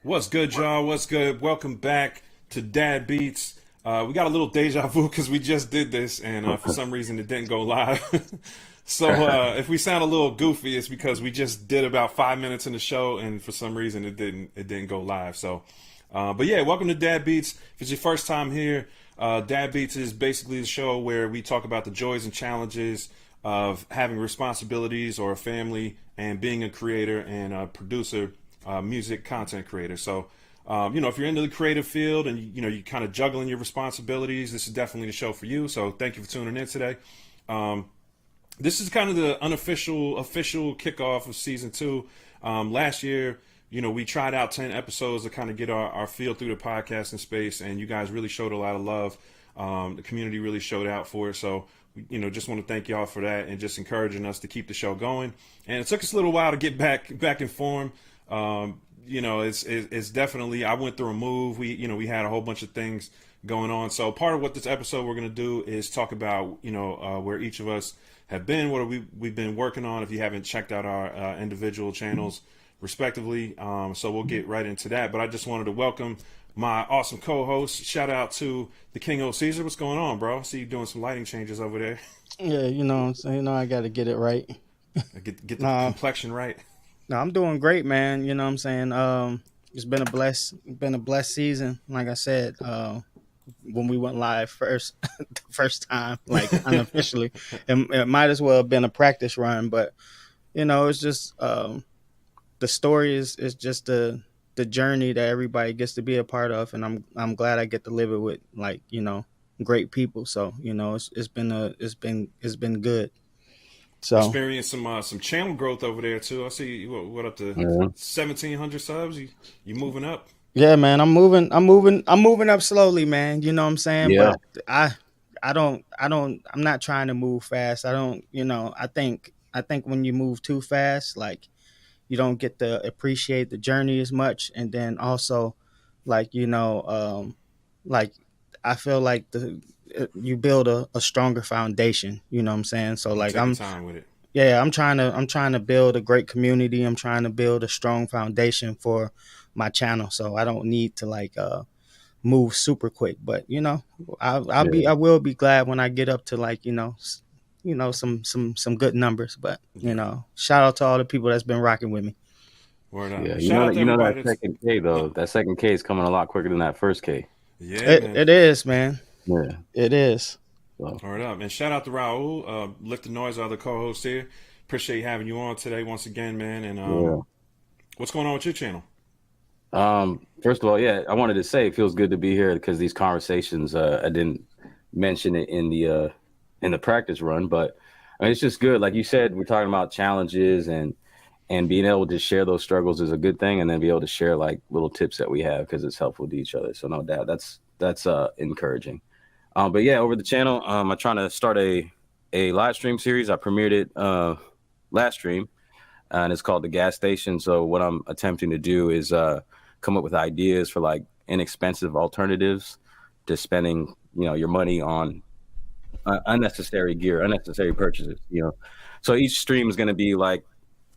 What's good, y'all? What's good? Welcome back to Dad Beats. We got a little deja vu because we just did this, and for some reason it didn't go live. So if we sound a little goofy, it's because we just did about 5 minutes in the show, and for some reason it didn't go live. So, but yeah, welcome to Dad Beats. If it's your first time here, Dad Beats is basically the show where we talk about the joys and challenges of having responsibilities or a family and being a creator and a producer. Music content creator. So, if you're into the creative field and you kind of juggling your responsibilities, this is definitely the show for you. So, thank you for tuning in today. This is kind of the official kickoff of season 2. Last year, we tried out 10 episodes to kind of get our feel through the podcasting space, and you guys really showed a lot of love. The community really showed out for it. So, just want to thank y'all for that and just encouraging us to keep the show going. And it took us a little while to get back in form. It's definitely, I went through a move. We had a whole bunch of things going on. So part of what this episode we're going to do is talk about, where each of us have been, what we've been working on. If you haven't checked out our individual channels respectively. So we'll get right into that. But I just wanted to welcome my awesome co-host. Shout out to the King OCaesar. What's going on, bro? I see you doing some lighting changes over there. Yeah, I got to get it right. Get the complexion right. No, I'm doing great, man. You know what I'm saying? It's been a blessed season. Like I said, when we went live the first time, like unofficially, it might as well have been a practice run, but it's just the story is just the journey that everybody gets to be a part of, and I'm glad I get to live it with great people. So it's been good. So experience some channel growth over there too. I see what up to 1,700 subs. You moving up? Yeah, man. I'm moving up slowly, man. You know what I'm saying? Yeah. But I'm not trying to move fast. I think when you move too fast, like you don't get to appreciate the journey as much, and then also like like I feel like you build a stronger foundation. You know what I'm saying? So like I'm time with it. Yeah, I'm trying to build a great community. I'm trying to build a strong foundation for my channel. So I don't need to move super quick. But I will be glad when I get up to some good numbers. But shout out to all the people that's been rocking with me. Word up. Yeah, that second K though. That second K is coming a lot quicker than that first K. Yeah, it is, man. Yeah, it is. All right up. And shout out to Raul, Lift the Noise, our other co-host here. Appreciate having you on today once again, man. And what's going on with your channel? First of all, I wanted to say it feels good to be here because these conversations, I didn't mention it in the practice run, but I mean, it's just good. Like you said, we're talking about challenges and being able to share those struggles is a good thing, and then be able to share like little tips that we have because it's helpful to each other. So no doubt that's encouraging. But yeah, over the channel, I'm trying to start a live stream series. I premiered it last stream, and it's called The Gas Station. So what I'm attempting to do is come up with ideas for like inexpensive alternatives to spending, your money on unnecessary gear, unnecessary purchases. So each stream is going to be like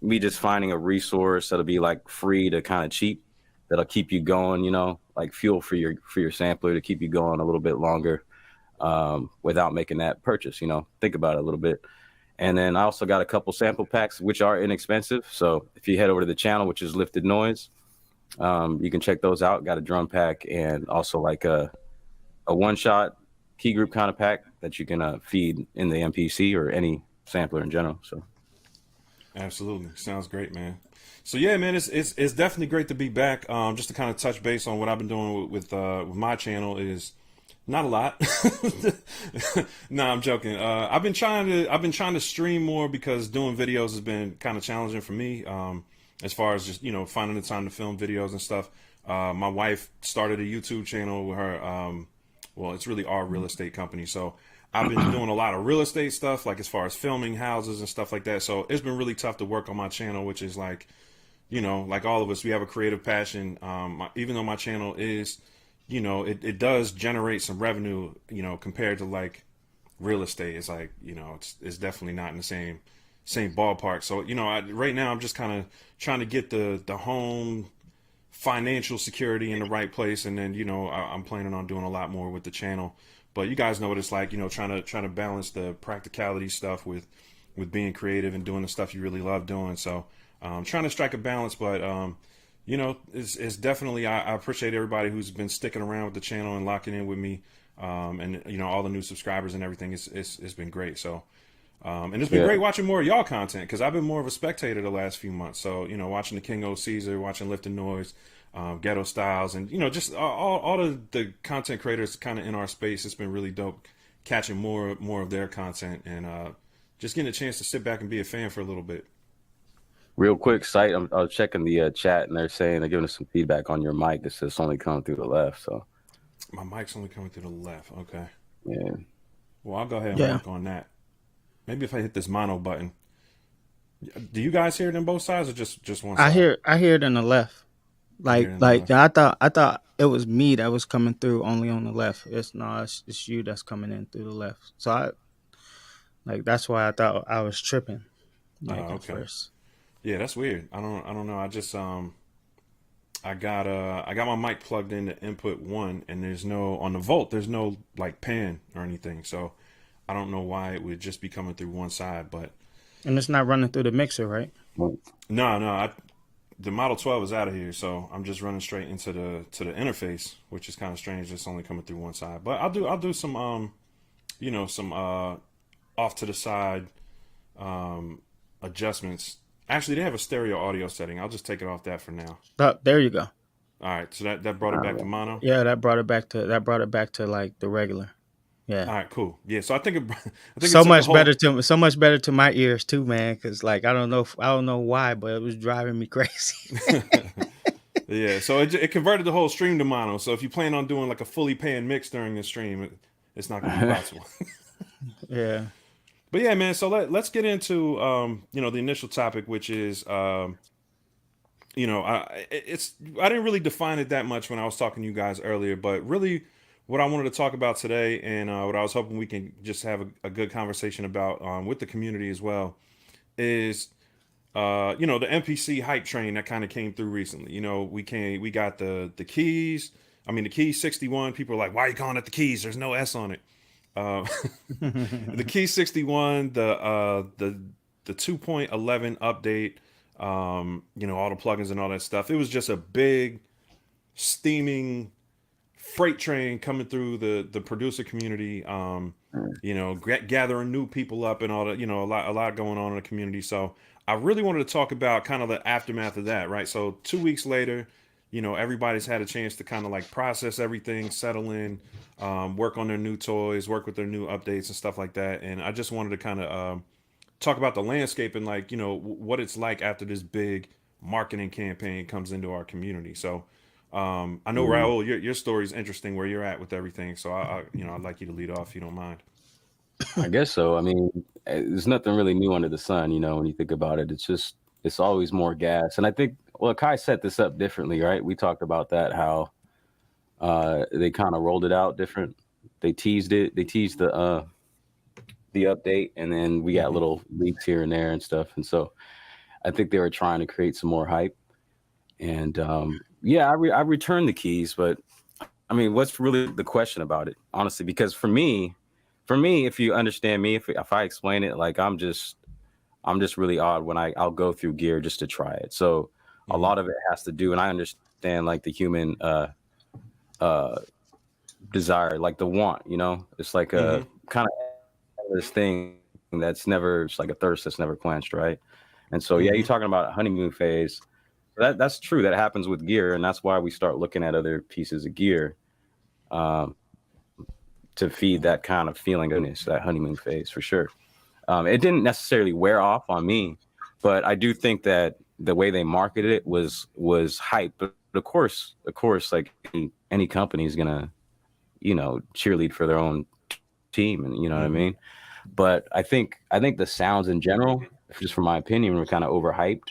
me just finding a resource that'll be like free to kind of cheap, that'll keep you going. Like fuel for your sampler to keep you going a little bit longer. Without making that purchase, think about it a little bit. And then I also got a couple sample packs, which are inexpensive. So if you head over to the channel, which is Lifted Noise, you can check those out. Got a drum pack and also like a one-shot key group kind of pack that you can feed in the MPC or any sampler in general. So absolutely. Sounds great, man. So yeah, man, it's definitely great to be back. Just to kind of touch base on what I've been doing with my channel is not a lot. No, I'm joking. I've been trying to stream more because doing videos has been kind of challenging for me. As far as just finding the time to film videos and stuff. My wife started a YouTube channel with her. Well, it's really our real estate company. So I've been doing a lot of real estate stuff, like as far as filming houses and stuff like that. So it's been really tough to work on my channel, which is like, like all of us, we have a creative passion. Even though my channel is, it does generate some revenue, compared to like real estate. It's like, it's definitely not in the same ballpark. So, right now I'm just kind of trying to get the home financial security in the right place, and then I'm planning on doing a lot more with the channel. But you guys know what it's like, trying to balance the practicality stuff with being creative and doing the stuff you really love doing. So trying to strike a balance, but it's definitely, I appreciate everybody who's been sticking around with the channel and locking in with me, and all the new subscribers and everything. It's been great. So and it's been great watching more of y'all content, because I've been more of a spectator the last few months. So watching the King OCaesar, watching Lifting Noise, Ghetto Styles, and just all of the content creators kind of in our space. It's been really dope catching more of their content, and just getting a chance to sit back and be a fan for a little bit. Real quick, site. I was checking the chat, and they're saying they're giving us some feedback on your mic. That says it's only coming through the left. So my mic's only coming through the left. Okay. Yeah. Well, I'll go ahead and work on that. Maybe if I hit this mono button. Do you guys hear it on both sides, or just one side? I hear it in the left. Like I thought it was me that was coming through only on the left. It's you that's coming in through the left. So that's why I thought I was tripping. At first. Yeah, that's weird. I don't know. I just I got my mic plugged into input 1, and there's no, on the Volt, there's no like pan or anything. So I don't know why it would just be coming through one side, but. And it's not running through the mixer, right? No. The Model 12 is out of here, so I'm just running straight into the interface, which is kind of strange. It's only coming through one side, but I'll do some some off to the side adjustments. Actually, they have a stereo audio setting. I'll just take it off that for now. There you go. All right, so that brought it back to mono. Yeah, that brought it back to like the regular. Yeah. All right, cool. Yeah, so I think so much better to my ears too, man. Because I don't know why, but it was driving me crazy. Yeah, so it converted the whole stream to mono. So if you plan on doing like a fully pan mix during the stream, it's not going to be possible. Yeah. But yeah, man. So let's get into the initial topic, which is I didn't really define it that much when I was talking to you guys earlier, but really. What I wanted to talk about today, and what I was hoping we can just have a good conversation about with the community as well, is the MPC hype train that kind of came through recently. We got the keys. I mean, the Keys 61. People are like, "Why are you calling it the Keys? There's no S on it." The Keys 61, the 2.11 update. All the plugins and all that stuff. It was just a big, steaming freight train coming through the producer community, gathering new people up and all that, a lot going on in the community. So I really wanted to talk about kind of the aftermath of that, right? So 2 weeks later, everybody's had a chance to kind of like process everything, settle in, work on their new toys, work with their new updates and stuff like that. And I just wanted to kind of talk about the landscape and like, what it's like after this big marketing campaign comes into our community. So I know, Raul, your story is interesting where you're at with everything. So I'd like you to lead off if you don't mind. I guess so. I mean, there's nothing really new under the sun, when you think about it. It's always more gas. And I think, Kai set this up differently, right? We talked about that, how they kind of rolled it out different. They teased it. They teased the update, and then we got little leaks here and there and stuff. And so I think they were trying to create some more hype. And I returned the keys, but I mean, what's really the question about it, honestly? Because for me, if you understand me, if I explain it, like I'm just really odd when I'll go through gear just to try it. So a lot of it has to do, and I understand like the human desire, like the want, it's like a kind of this thing that's never, it's like a thirst that's never quenched, right? And so you're talking about a honeymoon phase. That's true. That happens with gear, and that's why we start looking at other pieces of gear to feed that kind of feeling, goodness, that honeymoon phase for sure. It didn't necessarily wear off on me, but I do think that the way they marketed it was hype. But of course, like any company is gonna, cheerlead for their own team, and what I mean. But I think the sounds in general, just from my opinion, were kind of overhyped.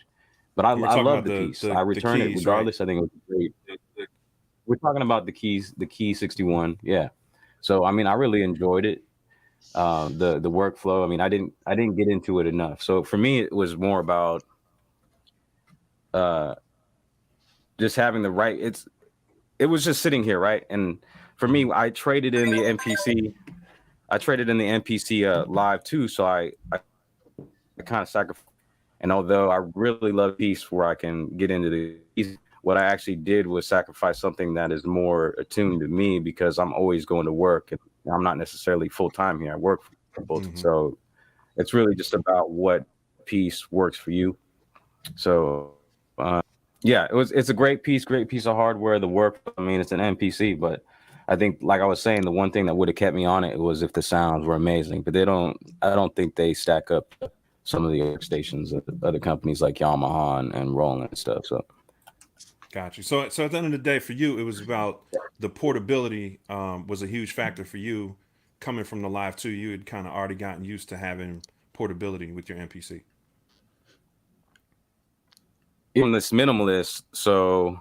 But I love the piece. I returned it regardless. Right? I think it was great. We're talking about the Key 61. Yeah. So, I mean, I really enjoyed it. The workflow. I mean, I didn't get into it enough. So for me, it was more about just having the right. It was just sitting here, right? And for me, I traded in the MPC. I traded in the MPC live too, so I kind of sacrificed. And although I really love piece where I can get into the, what I actually did was sacrifice something that is more attuned to me because I'm always going to work and I'm not necessarily full time here. I work for both, so it's really just about what piece works for you. So yeah, it's a great piece of hardware. The work, I mean, it's an MPC, but I think, like I was saying, the one thing that would have kept me on it was if the sounds were amazing. But I don't think they stack up to some of the workstations of other companies like Yamaha and Roland and stuff. So, got you. So at the end of the day, for you, it was about the portability. Was a huge factor for you coming from the Live 2. You had kind of already gotten used to having portability with your MPC. even this minimalist, so,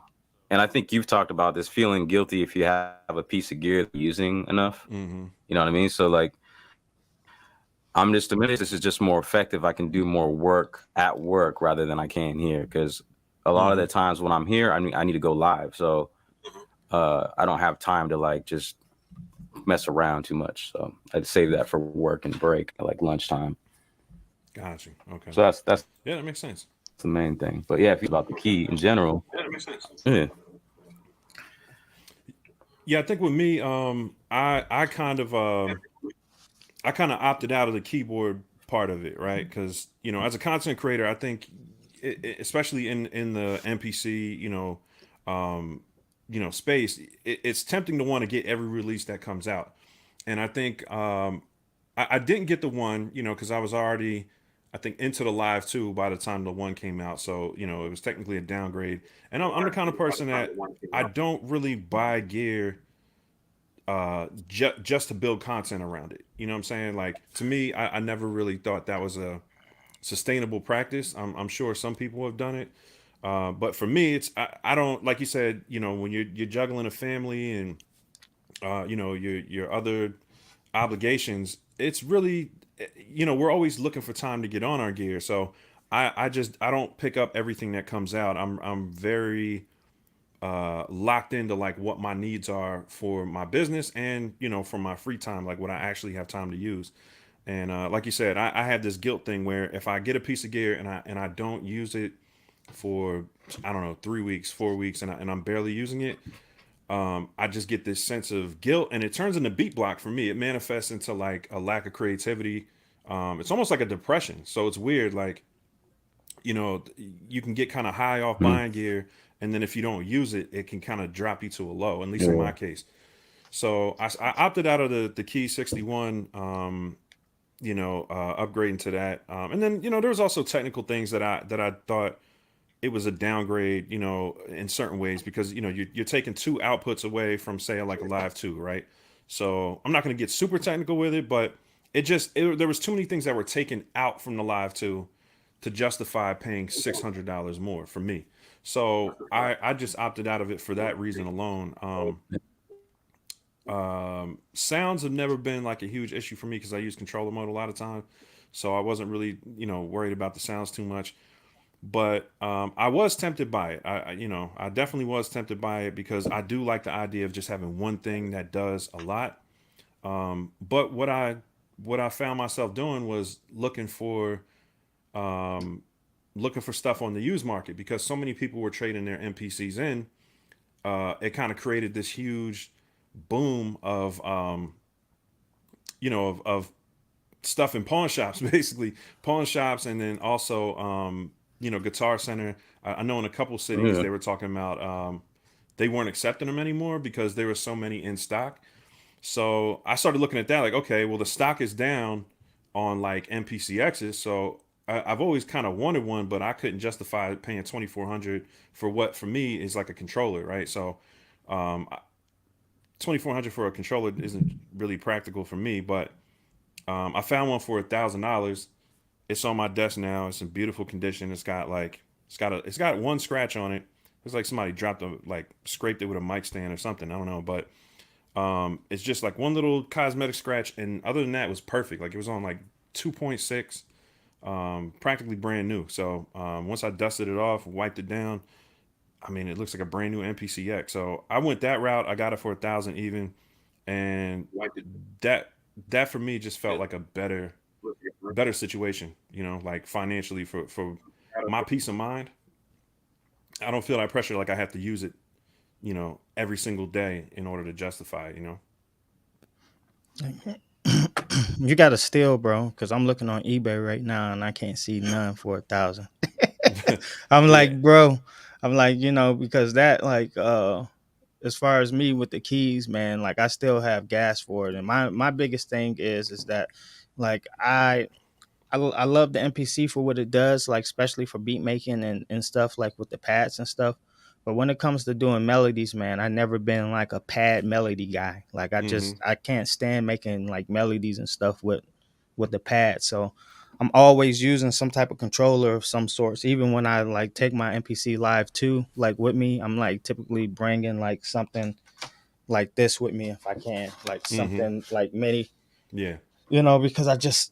and I think you've talked about this, feeling guilty if you have a piece of gear using enough. You know what I mean? So like, I'm just amazed this is just more effective. I can do more work at work rather than I can here, because a lot of the times when I'm here, I need to go live. So I don't have time to like just mess around too much. So I'd save that for work and break, like lunchtime. Got you. Okay. So that's yeah, that makes sense. the main thing. But yeah, if you about the key in general. Yeah, that makes sense. Yeah. Yeah, I think with me, I kind of opted out of the keyboard part of it, right? Because as a content creator, I think, especially in the MPC, space, it's tempting to want to get every release that comes out, and I think I didn't get the one, because I was already, I think, into the Live 2 by the time the one came out, so it was technically a downgrade. And I'm the kind of person that I don't really buy gear just to build content around it. You know what I'm saying? Like, to me, I never really thought that was a sustainable practice. I'm sure some people have done it. But for me, I don't, like you said, when you're juggling a family and, your other obligations, it's really, we're always looking for time to get on our gear. So I don't pick up everything that comes out. I'm very locked into like what my needs are for my business and for my free time, like what I actually have time to use. And like you said, I have this guilt thing where if I get a piece of gear and I don't use it for, I don't know, 3 weeks, 4 weeks, and I'm barely using it, I just get this sense of guilt, and it turns into beat block for me. It manifests into like a lack of creativity. It's almost like a depression. So it's weird. Like, you can get kind of high off buying gear, and then if you don't use it, it can kind of drop you to a low, at least in my case. So I opted out of the Key 61, upgrading to that. And then, there was also technical things that I thought it was a downgrade, in certain ways, because, you're taking two outputs away from, say, like a Live 2, right? So I'm not going to get super technical with it, but there was too many things that were taken out from the Live 2 to justify paying $600 more for me. So I just opted out of it for that reason alone. Sounds have never been like a huge issue for me because I use controller mode a lot of time. So I wasn't really, worried about the sounds too much. But I was tempted by it. I definitely was tempted by it because I do like the idea of just having one thing that does a lot. But what I found myself doing was looking for stuff on the used market because so many people were trading their MPCs in. It kind of created this huge boom of of stuff in pawn shops, basically pawn shops, and then also Guitar Center. I know in a couple cities they were talking about they weren't accepting them anymore because there were so many in stock. So I started looking at that like, okay, well, the stock is down on like MPCXs, so I've always kind of wanted one, but I couldn't justify paying $2,400 for what for me is like a controller, right? So $2,400 for a controller isn't really practical for me, but I found one for $1,000. It's on my desk now. It's in beautiful condition. It's got one scratch on it. It's like somebody scraped it with a mic stand or something. I don't know, but it's just like one little cosmetic scratch, and other than that, it was perfect. Like it was on like 2.6, practically brand new. So once I dusted it off, wiped it down, I mean, it looks like a brand new MPCX. So I went that route. I got it for 1,000 even, and that that for me just felt like a better situation. You know, like financially for my peace of mind. I don't feel that pressure like I have to use it, you know, every single day in order to justify it. You know. You got to steal, bro, because I'm looking on eBay right now and I can't see none for 1,000. I'm Yeah. like, bro, I'm like, because that like as far as me with the keys, man, like I still have gas for it. And my biggest thing is that like I love the MPC for what it does, like especially for beat making and stuff like with the pads and stuff. But when it comes to doing melodies, man, I never been like a pad melody guy. Like Mm-hmm. I can't stand making like melodies and stuff with the pad. So I'm always using some type of controller of some sorts. Even when I like take my MPC Live 2 like with me, I'm like typically bringing like something like this with me if I can, like Mm-hmm. something like MIDI, Yeah. because I just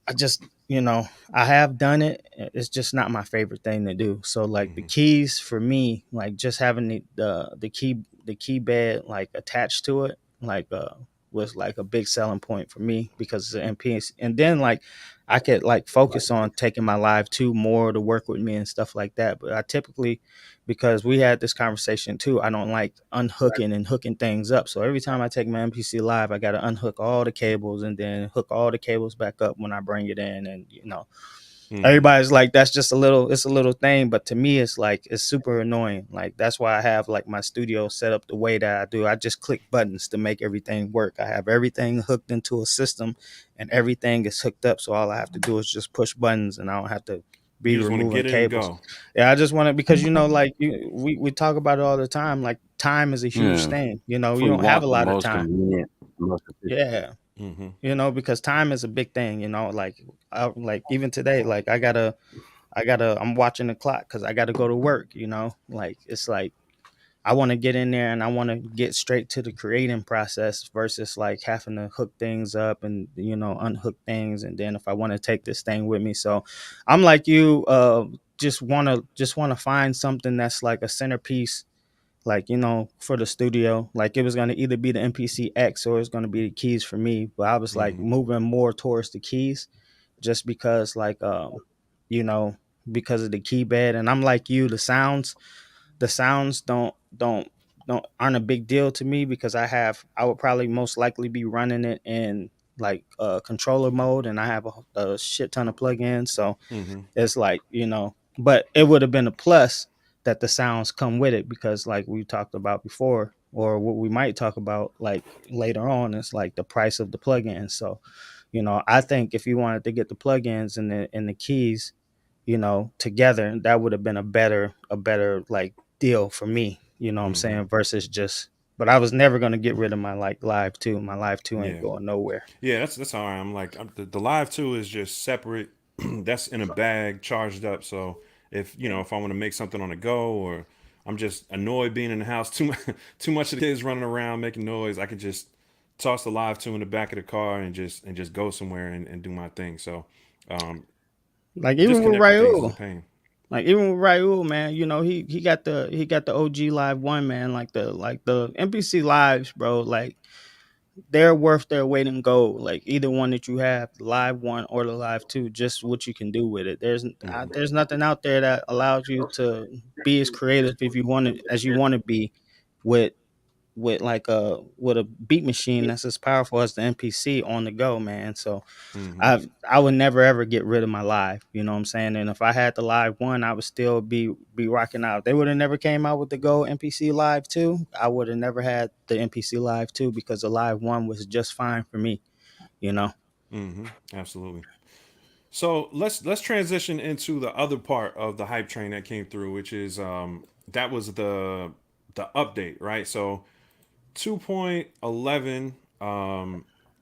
I have done it. It's just not my favorite thing to do. So like the Mm-hmm. keys for me, like just having the key bed like attached to it, like was like a big selling point for me because it's an MPS. And then like I could like focus on taking my Live 2 more to work with me and stuff like that. But I typically, because we had this conversation too, I don't like unhooking and hooking things up. So every time I take my MPC Live, I got to unhook all the cables and then hook all the cables back up when I bring it in. And Mm-hmm. everybody's like, that's just it's a little thing, but to me, it's like it's super annoying. Like that's why I have like my studio set up the way that I do. I just click buttons to make everything work. I have everything hooked into a system, and everything is hooked up. So all I have to do is just push buttons, and I don't have to be You just want to removing get in and cables. go. Yeah, I just want to, because like we talk about it all the time. Like time is a huge Yeah. thing. If You we don't have a want the lot of most time. convenient, most efficient. Yeah, Mm-hmm. because time is a big thing. Like like even today, like I'm watching the clock because I gotta go to work. Like it's like I want to get in there and I want to get straight to the creating process versus like having to hook things up and unhook things, and then if I want to take this thing with me. So I'm like you, just want to find something that's like a centerpiece, like for the studio. Like it was going to either be the MPC X or it's going to be the keys for me, but I was like Mm-hmm. moving more towards the keys just because like you know because of the key bed. And I'm like you, the sounds aren't a big deal to me because I would probably most likely be running it in like controller mode, and I have a shit ton of plugins. So Mm-hmm. it's like, but it would have been a plus that the sounds come with it, because like we talked about before, or what we might talk about like later on, is like the price of the plugins. So, I think if you wanted to get the plugins and the keys, together, that would have been a better like deal for me, what I'm Mm-hmm. saying, versus just, but I was never going to get rid of my like Live 2. My Live 2 ain't Yeah. going nowhere. Yeah. That's how I am. Like the Live 2 is just separate. That's in a bag, charged up. So if I want to make something on the go, or I'm just annoyed being in the house too much, too much of the kids running around making noise, I could just toss the Live 2 in the back of the car and just go somewhere and do my thing. So um, Like disconnecting things is a pain. Even with Raul, man, he got the OG Live 1, man. Like the NPC Lives, bro. Like they're worth their weight in gold. Like either one that you have, the Live 1 or the Live 2, just what you can do with it. Mm-hmm. There's nothing out there that allows you to be as creative if you want to as you want to be with with a beat machine that's as powerful as the NPC on the go, man. So Mm-hmm. I would never ever get rid of my Live. You know what I'm saying? And if I had the Live 1, I would still be rocking out. They would have never came out with the Go MPC Live 2. I would have never had the MPC Live 2 because the Live 1 was just fine for me. You know. Mm-hmm. Absolutely. So let's transition into the other part of the hype train that came through, which is that was the update, right? So 2.11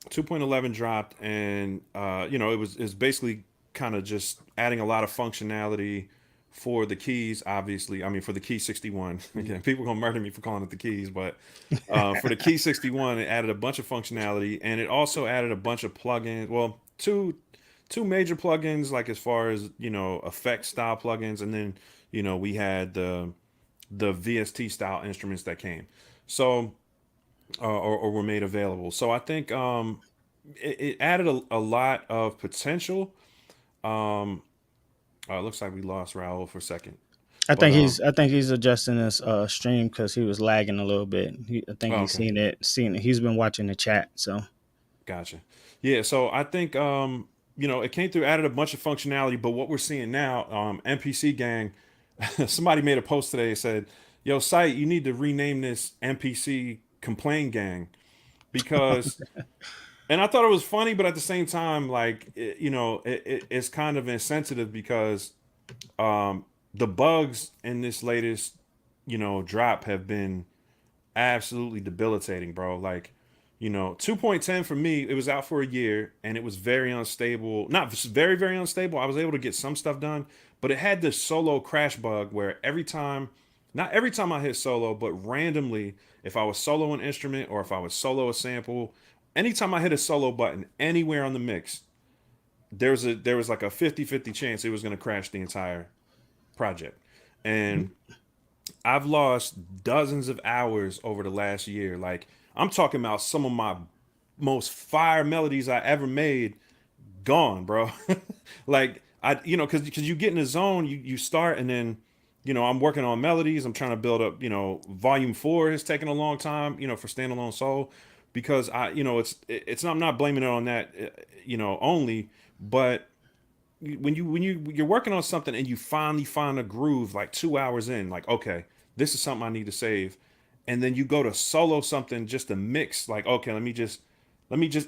2.11 dropped, and it was basically kind of just adding a lot of functionality for the keys. Obviously, I mean, for the key 61. Again, people are gonna murder me for calling it the keys, but for the key 61, it added a bunch of functionality, and it also added a bunch of plugins. Well, two major plugins, like as far as effect style plugins, and then we had the VST style instruments that came. So or were made available. So I think it added a lot of potential. Um, it looks like we lost Raul for a second, but I think he's adjusting his stream because he was lagging a little bit. I think oh, he's okay, seen it. He's been watching the chat. So gotcha. Yeah, so I think it came through, added a bunch of functionality, but what we're seeing now, MPC gang, somebody made a post today that said, "Yo, site, you need to rename this MPC Complain Gang because." And I thought it was funny, but at the same time, like it's kind of insensitive because the bugs in this latest, drop have been absolutely debilitating, bro. Like, 2.10 for me, it was out for a year and it was very unstable. Not very, very unstable. I was able to get some stuff done, but it had this solo crash bug where not every time I hit solo, but randomly, if I was solo an instrument or if I was solo a sample, anytime I hit a solo button anywhere on the mix, there was like a 50-50 chance it was going to crash the entire project. And I've lost dozens of hours over the last year. Like I'm talking about some of my most fire melodies I ever made gone, bro. Like because you get in the zone, you start and then I'm working on melodies. I'm trying to build up. Volume 4 has taken a long time. For standalone soul because I'm not blaming it on that. Only, but when you're working on something and you finally find a groove like 2 hours in, like okay, this is something I need to save, and then you go to solo something just to mix, like okay, let me just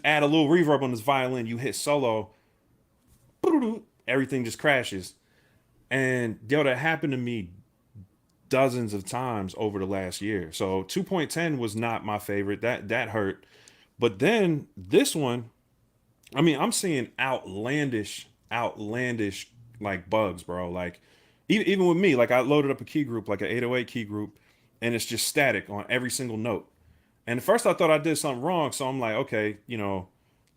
add a little reverb on this violin. You hit solo, everything just crashes, and yo, that happened to me dozens of times over the last year. So 2.10 was not my favorite. That hurt, but then this one, I mean, I'm seeing outlandish like bugs, bro. Like even with me, like I loaded up a key group, like an 808 key group, and it's just static on every single note. And at first I thought I did something wrong, so I'm like, okay,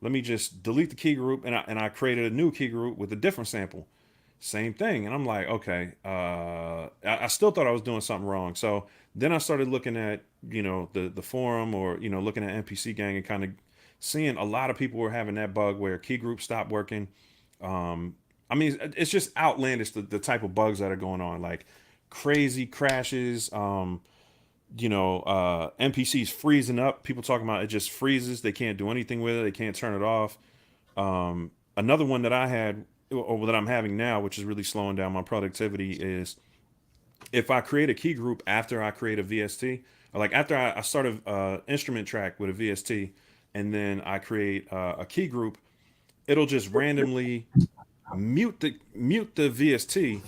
let me just delete the key group, and I created a new key group with a different sample. Same thing, and I'm like, okay, I still thought I was doing something wrong. So then I started looking at the forum or looking at NPC Gang and kind of seeing a lot of people were having that bug where key groups stopped working. I mean, it's just outlandish the type of bugs that are going on, like crazy crashes. NPCs freezing up. People talking about it just freezes. They can't do anything with it. They can't turn it off. Another one that I had or that I'm having now, which is really slowing down my productivity, is if I create a key group after I create a VST, or like after I start a instrument track with a VST, and then I create a key group, it'll just randomly mute the VST,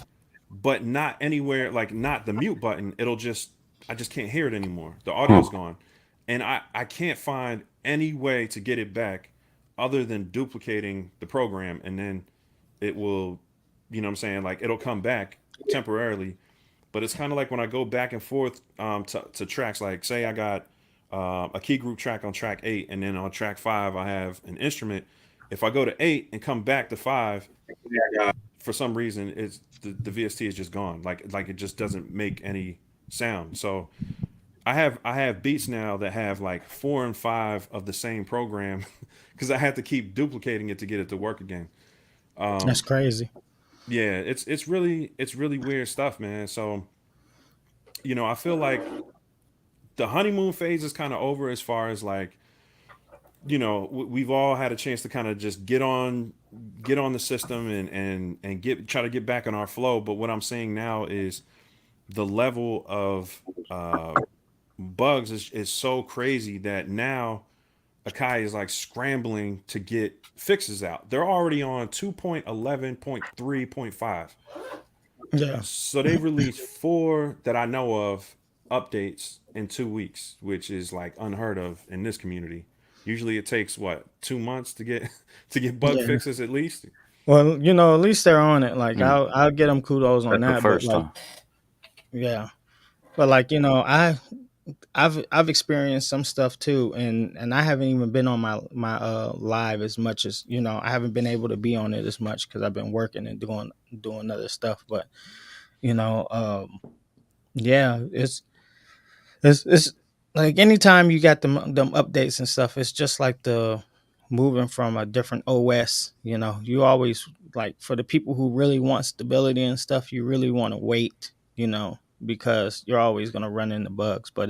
but not anywhere, like not the mute button. I just can't hear it anymore. The audio's gone, and I can't find any way to get it back other than duplicating the program, and then it will, what I'm saying, like it'll come back temporarily. But it's kind of like when I go back and forth to tracks, like say I got a key group track on track 8, and then on track 5 I have an instrument. If I go to 8 and come back to 5, for some reason it's the VST is just gone. Like it just doesn't make any sound. So I have beats now that have like 4 and 5 of the same program because I had to keep duplicating it to get it to work again. that's crazy. Yeah, it's really weird stuff, man. So I feel like the honeymoon phase is kind of over as far as like we've all had a chance to kind of just get on the system and try to get back on our flow. But what I'm seeing now is the level of bugs is so crazy that now Akai is like scrambling to get fixes out. They're already on 2.11.3.5. Yeah, So they've released 4 that I know of updates in 2 weeks, which is like unheard of in this community. Usually it takes what 2 months to get to get bug yeah. fixes at least. Well, at least they're on it. Like I'll get them kudos on That's the that. But first like, time. yeah, but like I've experienced some stuff too, and I haven't even been on my live as much as I haven't been able to be on it as much because I've been working and doing other stuff. But you know, um, Yeah, it's like anytime you got them updates and stuff, it's just like the moving from a different OS. You know, you always like for the people who really want stability and stuff, you really want to wait. You know, because you're always gonna run into bugs. But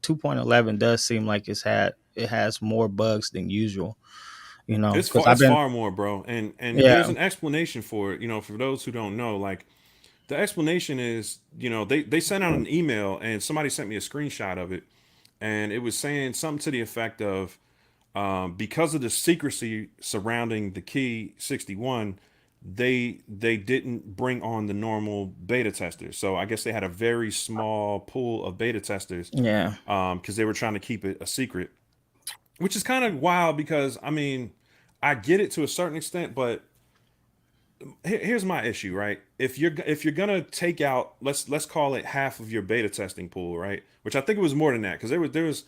2.11 does seem like it has more bugs than usual. You know, It's because far, I've it's been far more, bro. And there's yeah an explanation for it. You know, for those who don't know, like the explanation is, you know, they sent out an email and somebody sent me a screenshot of it, and it was saying something to the effect of, because of the secrecy surrounding the Key 61, they didn't bring on the normal beta testers. So I guess they had a very small pool of beta testers, yeah because they were trying to keep it a secret, which is kind of wild because I mean, I get it to a certain extent, but here's my issue, right? If you're gonna take out, let's call it half of your beta testing pool, right? Which I think it was more than that because there was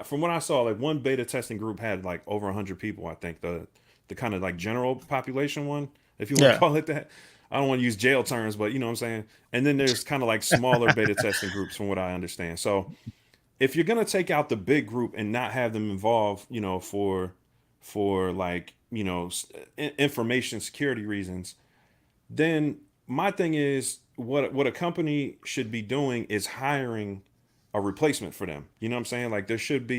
from what I saw, like one beta testing group had like over 100 people. I think the kind of like general population one, if you want to yeah call it that. I don't want to use jail terms, but you know what I'm saying. And then there's kind of like smaller beta testing groups, from what I understand. So if you're gonna take out the big group and not have them involved, you know, for like information security reasons, then my thing is what a company should be doing is hiring a replacement for them. You know what I'm saying? Like there should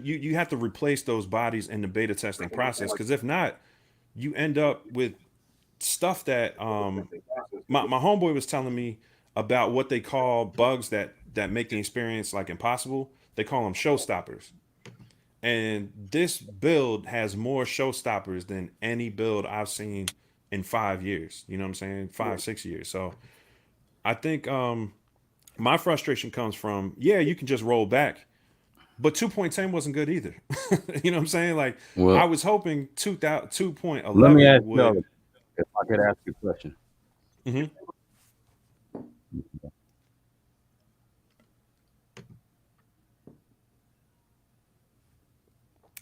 you have to replace those bodies in the beta testing process because if not, you end up with stuff that my homeboy was telling me about what they call bugs that make the experience like impossible. They call them showstoppers. And this build has more showstoppers than any build I've seen in 5 years. You know what I'm saying? 5, 6 years. So I think my frustration comes from, yeah, you can just roll back, but 2.10 wasn't good either. You know what I'm saying? Like I Well, was hoping let me 2.11 ask y'all would. if I could ask you a question. Mhm.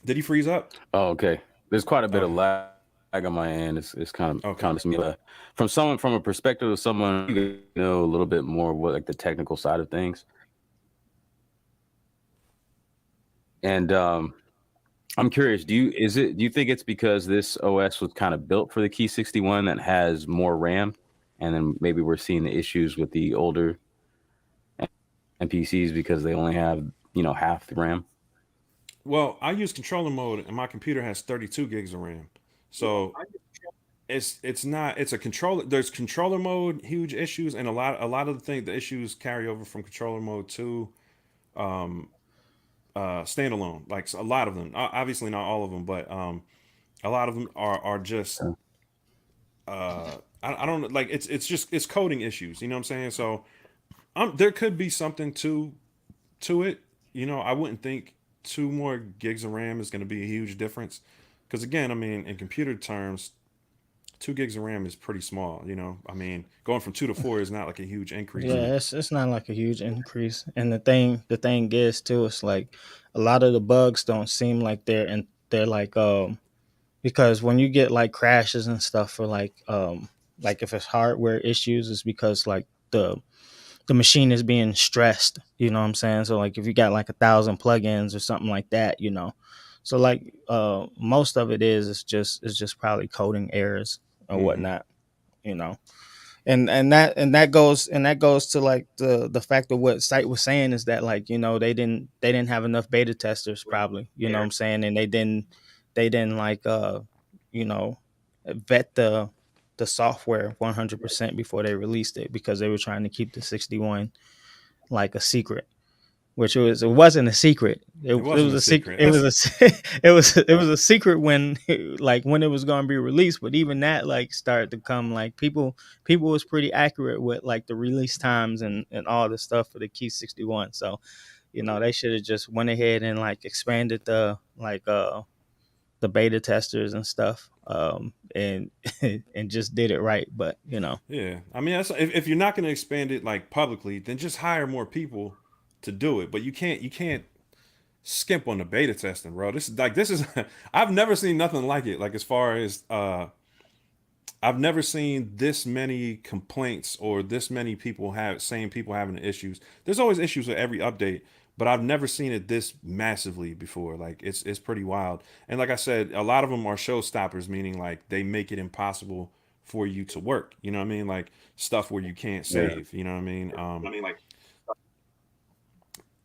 Did he freeze up? Oh, okay. There's quite a bit of Okay. lag on my end. It's Okay. kind of similar from a perspective of someone who know a little bit more what like the technical side of things. And I'm curious, do you think it's because this OS was kind of built for the Key 61 that has more RAM, and then maybe we're seeing the issues with the older NPCs because they only have half the RAM? Well, I use controller mode and my computer has 32 gigs of RAM. So it's not it's a controller there's controller mode huge issues, and a lot of the issues carry over from controller mode to um standalone, like a lot of them, obviously not all of them, but a lot of them are just I don't know, like it's just it's coding issues, you know what I'm saying? So there could be something to it. You know, I wouldn't think 2 more gigs of RAM is going to be a huge difference because again, I mean, in computer terms, 2 gigs of RAM is pretty small. You know, I mean, going from 2 to 4 is not like a huge increase. Mhm. Yeah, it's not like a huge increase. And the thing is too, it's like a lot of the bugs don't seem like they're like because when you get like crashes and stuff for like if it's hardware issues, it's because like the machine is being stressed, you know what I'm saying? So like if you got like 1,000 plugins or something like that, you know. So like most of it is it's just probably coding errors or Hmm. whatnot, you know, and that goes to like the fact of what site was saying is that like they didn't have enough beta testers probably, you know what I'm saying, and they didn't like you know vet the software 100% before they released it because they were trying to keep the 61 like a secret, which it wasn't a secret. It, It it wasn't was a a secret. secret. It was That's a it was a secret when like when it was going to be released. But even that like started to come like people was pretty accurate with like the release times and all the stuff for the Key 61. So they should have just went ahead and like expanded the beta testers and stuff and and just did it right. But yeah. I mean, if you're not going to expand it like publicly, then just hire more people to do it. But you can't skimp on the beta testing, bro. This is I've never seen nothing like it. Like as far as I've never seen this many complaints or this many people have saying people having issues. There's always issues with every update, but I've never seen it this massively before. Like it's pretty wild. And like I said, a lot of them are showstoppers, meaning like they make it impossible for you to work. You know what I mean? Like stuff where you can't Yeah. save. You know what I mean?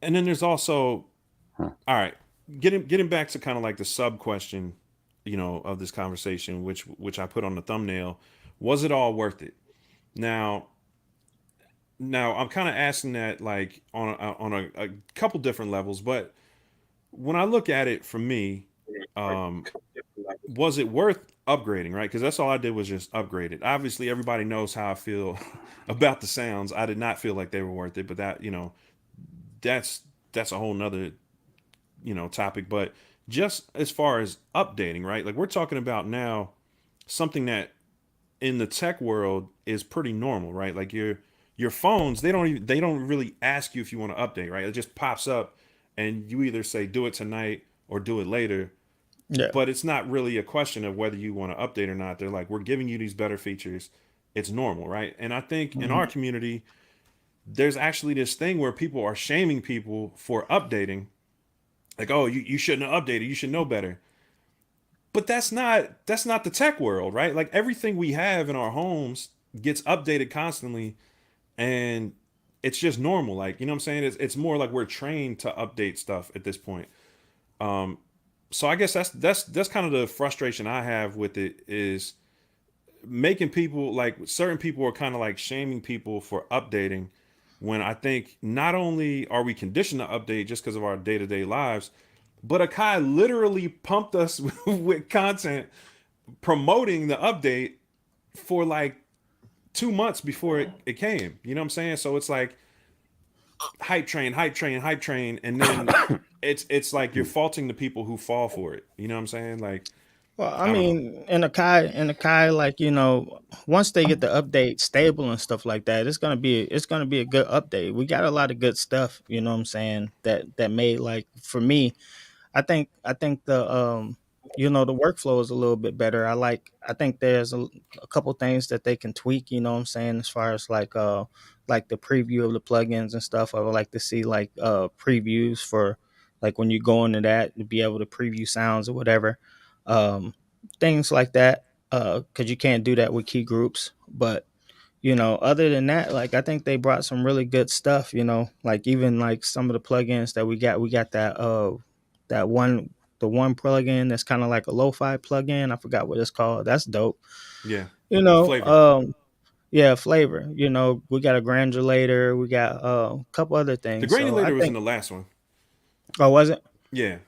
And then there's also, Huh. all right, getting back to kind of like the sub question, of this conversation, which I put on the thumbnail, was it all worth it? Now, now I'm kind of asking that like on a couple different levels, but when I look at it for me, um, was it worth upgrading? Right, because that's all I did was just upgrade it. Obviously, everybody knows how I feel about the sounds. I did not feel like they were worth it, but that's that's a whole nother topic. But just as far as updating, right? Like we're talking about now something that in the tech world is pretty normal, right? Like your phones, they don't really ask you if you want to update, right? It just pops up and you either say do it tonight or do it later. Yeah. But it's not really a question of whether you want to update or not. They're like, we're giving you these better features. It's normal, right? And I think in our Mhm. community, there's actually this thing where people are shaming people for updating. Like, oh, you shouldn't have updated. You should know better. But that's not the tech world, right? Like everything we have in our homes gets updated constantly, and it's just normal. Like you know what I'm saying? It's more like we're trained to update stuff at this point. Um, so I guess that's kind of the frustration I have with it is making people like certain people are kind of like shaming people for updating when I think not only are we conditioned to update just because of our day-to-day lives, but Akai literally pumped us with content promoting the update for like 2 months before it came. You know what I'm saying? So it's like hype train, hype train, hype train, and then it's like you're faulting the people who fall for it. You know what I'm saying? Like Well, I I don't know. mean, in the Kai, like once they get the update stable and stuff like that, it's gonna be a good update. We got a lot of good stuff. You know what I'm saying? That made like for me, I think the workflow is a little bit better. I think there's a couple things that they can tweak, you know what I'm saying, as far as like the preview of the plugins and stuff. I would like to see like previews for like when you go into that to be able to preview sounds or whatever. Um Things like that. Cuz you can't do that with key groups, but other than that, like I think they brought some really good stuff, like even like some of the plugins that we got that one the one plugin that's kind of like a lo-fi plugin. I forgot what it's called. That's dope. Yeah. You know, Flavor. um yeah, flavor. We got a granulator, we got a couple other The things. So I granulator was in think the last one. oh was it? Yeah.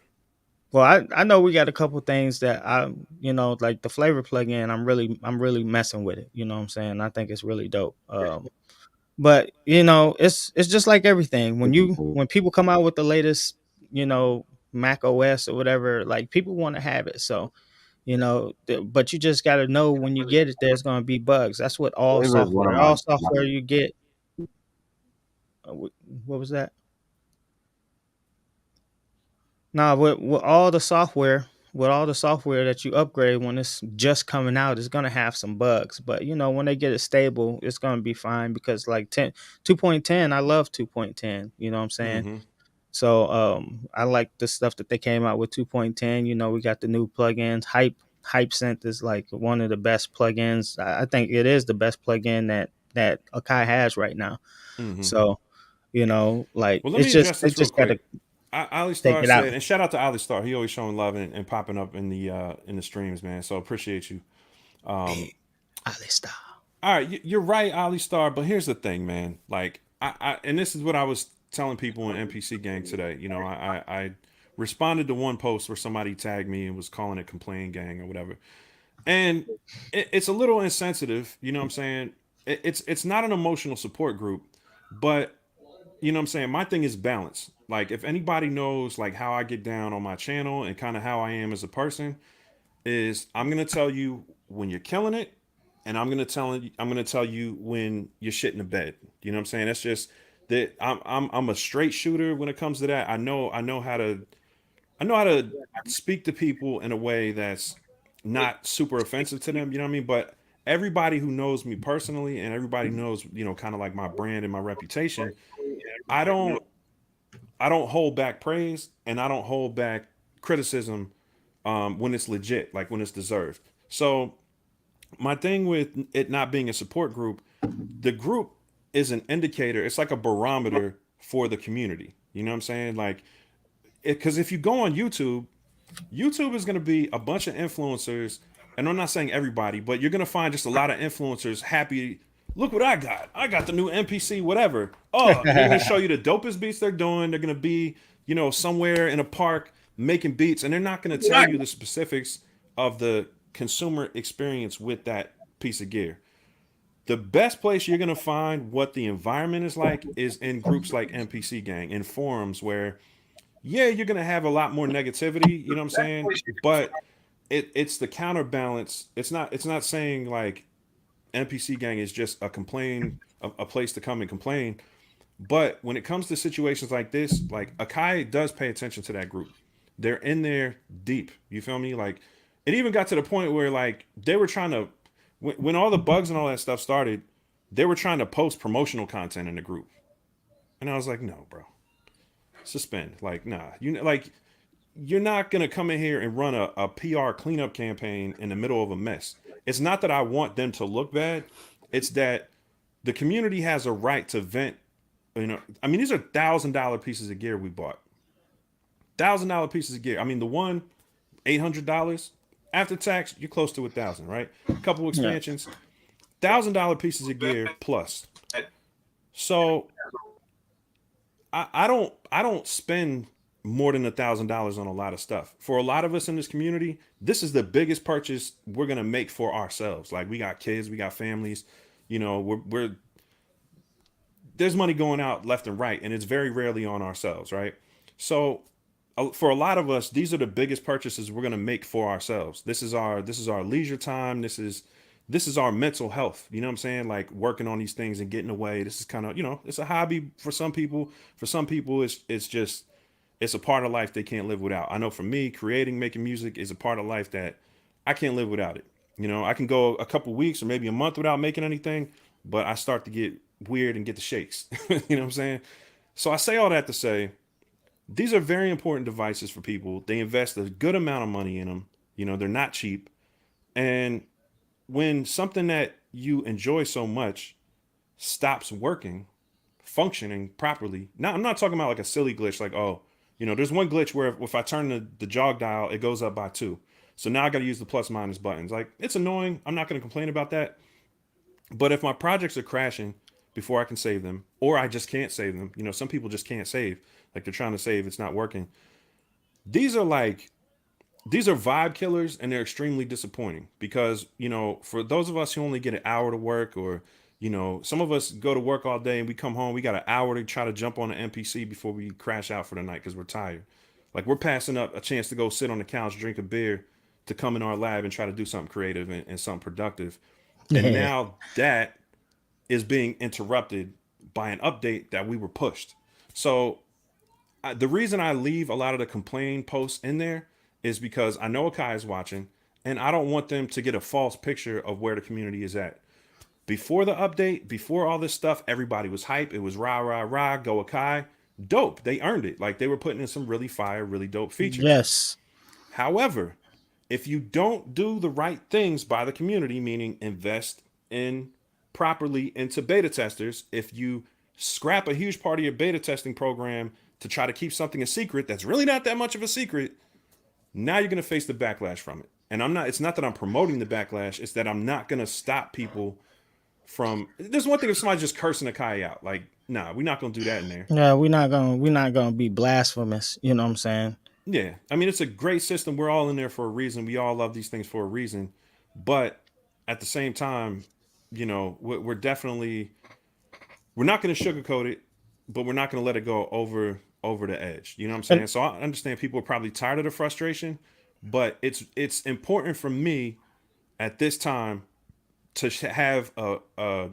Well, I know we got a couple things that like the flavor plugin, I'm really messing with it. You know what I'm saying? I think it's really dope. But it's just like everything. When people come out with the latest, Mac OS or whatever, like people want to have it. So but you just got to know when you get it, there's going to be bugs. That's what Flavor is one of all my software you get. What was that? Nah, with all the software that you upgrade when it's just coming out, it's gonna have some bugs. But when they get it stable, it's gonna be fine because like 2.10, I love 2.10. You know what I'm saying? Mm-hmm. So I like the stuff that they came out with 2.10. We got the new plugins. Hype Synth is like one of the best plugins. I think it is the best plugin that Akai has right now. Mm-hmm. So like Well, let it's me just address they this real just got to quick. Ali take Star it out. said, and shout out to Ali Star. He always showing love and popping up in the streams, man. So appreciate you. Um, Alista. all right, you're right, Ali Star. But here's the thing, man. Like, and this is what I was telling people in NPC Gang today. I responded to one post where somebody tagged me and was calling it Complain Gang or whatever, and it's a little insensitive. You know what I'm saying? It's not an emotional support group, but you know what I'm saying? My thing is balance. Like if anybody knows like how I get down on my channel and kind of how I am as a person is I'm going to tell you when you're killing it and I'm going to tell you when you're shit in the bed. You know what I'm saying? That's just that I'm a straight shooter when it comes to that. I know how to speak to people in a way that's not super offensive to them, you know what I mean? But everybody who knows me personally and everybody knows, kind of like my brand and my reputation, I don't I don't hold back praise and I don't hold back criticism when it's legit, like when it's deserved. So my thing with it not being a support group, the group is an indicator. It's like a barometer for the community. You know what I'm saying? Like, because if you go on YouTube, YouTube is going to be a bunch of influencers, and I'm not saying everybody, but you're going to find just a lot of influencers happy. Look what I got! I got the new MPC, whatever. Oh, and they're going to show you the dopest beats they're doing. They're going to be, somewhere in a park making beats, and they're not going to tell you the specifics of the consumer experience with that piece of gear. The best place you're going to find what the environment is like is in groups like MPC Gang, in forums where, yeah, you're going to have a lot more negativity, you know what I'm saying? But it's the counterbalance. It's not saying like NPC Gang is just a place to come and complain. But when it comes to situations like this, like Akai does pay attention to that group. They're in there deep. You feel me? Like it even got to the point where like they were trying to, when all the bugs and all that stuff started, they were trying to post promotional content in the group. And I was like, no, bro, suspend. Like, nah, you're not gonna come in here and run a PR cleanup campaign in the middle of a mess. It's not that I want them to look bad. It's that the community has a right to vent. I mean, these are $1,000 pieces of gear we bought. $1,000 pieces of gear. I mean, the one $800 after tax, you're close to 1,000, right? A couple expansions, $1,000 pieces of gear plus. So I don't spend more than $1,000 on a lot of stuff. For a lot of us in this community, this is the biggest purchase we're gonna make for ourselves. Like we got kids, we got families, we're there's money going out left and right, and it's very rarely on ourselves, right? So for a lot of us, these are the biggest purchases we're gonna make for ourselves. This is our leisure time. This is our mental health. You know what I'm saying? Like working on these things and getting away. This is kind of, it's a hobby for some people. For some people, it's just it's a part of life they can't live without. I know for me, making music is a part of life that I can't live without it. I can go a couple weeks or maybe a month without making anything, but I start to get weird and get the shakes. You know what I'm saying? So I say all that to say, these are very important devices for people. They invest a good amount of money in them. They're not cheap. And when something that you enjoy so much stops working, functioning properly. Now, I'm not talking about like a silly glitch, like, oh, there's one glitch where if I turn the jog dial, it goes up by 2. So now I got to use the plus minus buttons. Like, it's annoying. I'm not going to complain about that. But if my projects are crashing before I can save them, or I just can't save them, some people just can't save. Like they're trying to save, it's not working. These are vibe killers, and they're extremely disappointing because, for those of us who only get an hour to work, or, some of us go to work all day and we come home, we got an hour to try to jump on the NPC before we crash out for the night because we're tired. Like we're passing up a chance to go sit on the couch, drink a beer, to come in our lab and try to do something creative and something productive. And now that is being interrupted by an update that we were pushed. So the reason I leave a lot of the complain posts in there is because I know Akai is watching, and I don't want them to get a false picture of where the community is at. Before the update, before all this stuff, everybody was hype. It was rah, rah, rah, go Akai. Dope. They earned it. Like they were putting in some really fire, really dope features. Yes. However, if you don't do the right things by the community, meaning invest in properly into beta testers, if you scrap a huge part of your beta testing program to try to keep something a secret that's really not that much of a secret, now you're going to face the backlash from it. And it's not that I'm promoting the backlash, it's that I'm not going to stop people from, there's one thing if somebody's just cursing Akai out, like, nah, we're not going to do that in there. Yeah, we're not gonna be blasphemous, you know what I'm saying? Yeah. I mean, it's a great system. We're all in there for a reason. We all love these things for a reason. But at the same time, we're definitely, we're not going to sugarcoat it, but we're not going to let it go over the edge. You know what I'm saying? So I understand people are probably tired of the frustration, but it's important for me at this time to have a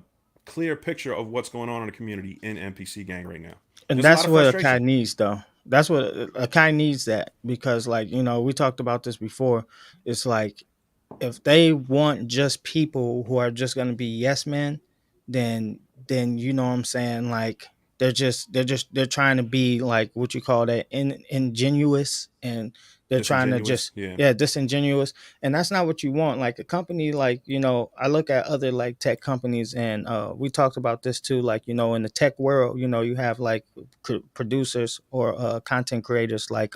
clear picture of what's going on in the community in MPC Gang right now. And that's what Akai needs, though. That's what Akai needs, that, because like, we talked about this before. It's like if they want just people who are just going to be yes men, then you know what I'm saying, like they're trying to be like what you call that ingenuous, and they're trying to Disingenuous. just, Yeah. yeah, disingenuous, and that's not what you want. Like a company, like, you know, I look at other like tech companies, and we talked about this too, like, you know, in the tech world, you know, you have like producers or content creators like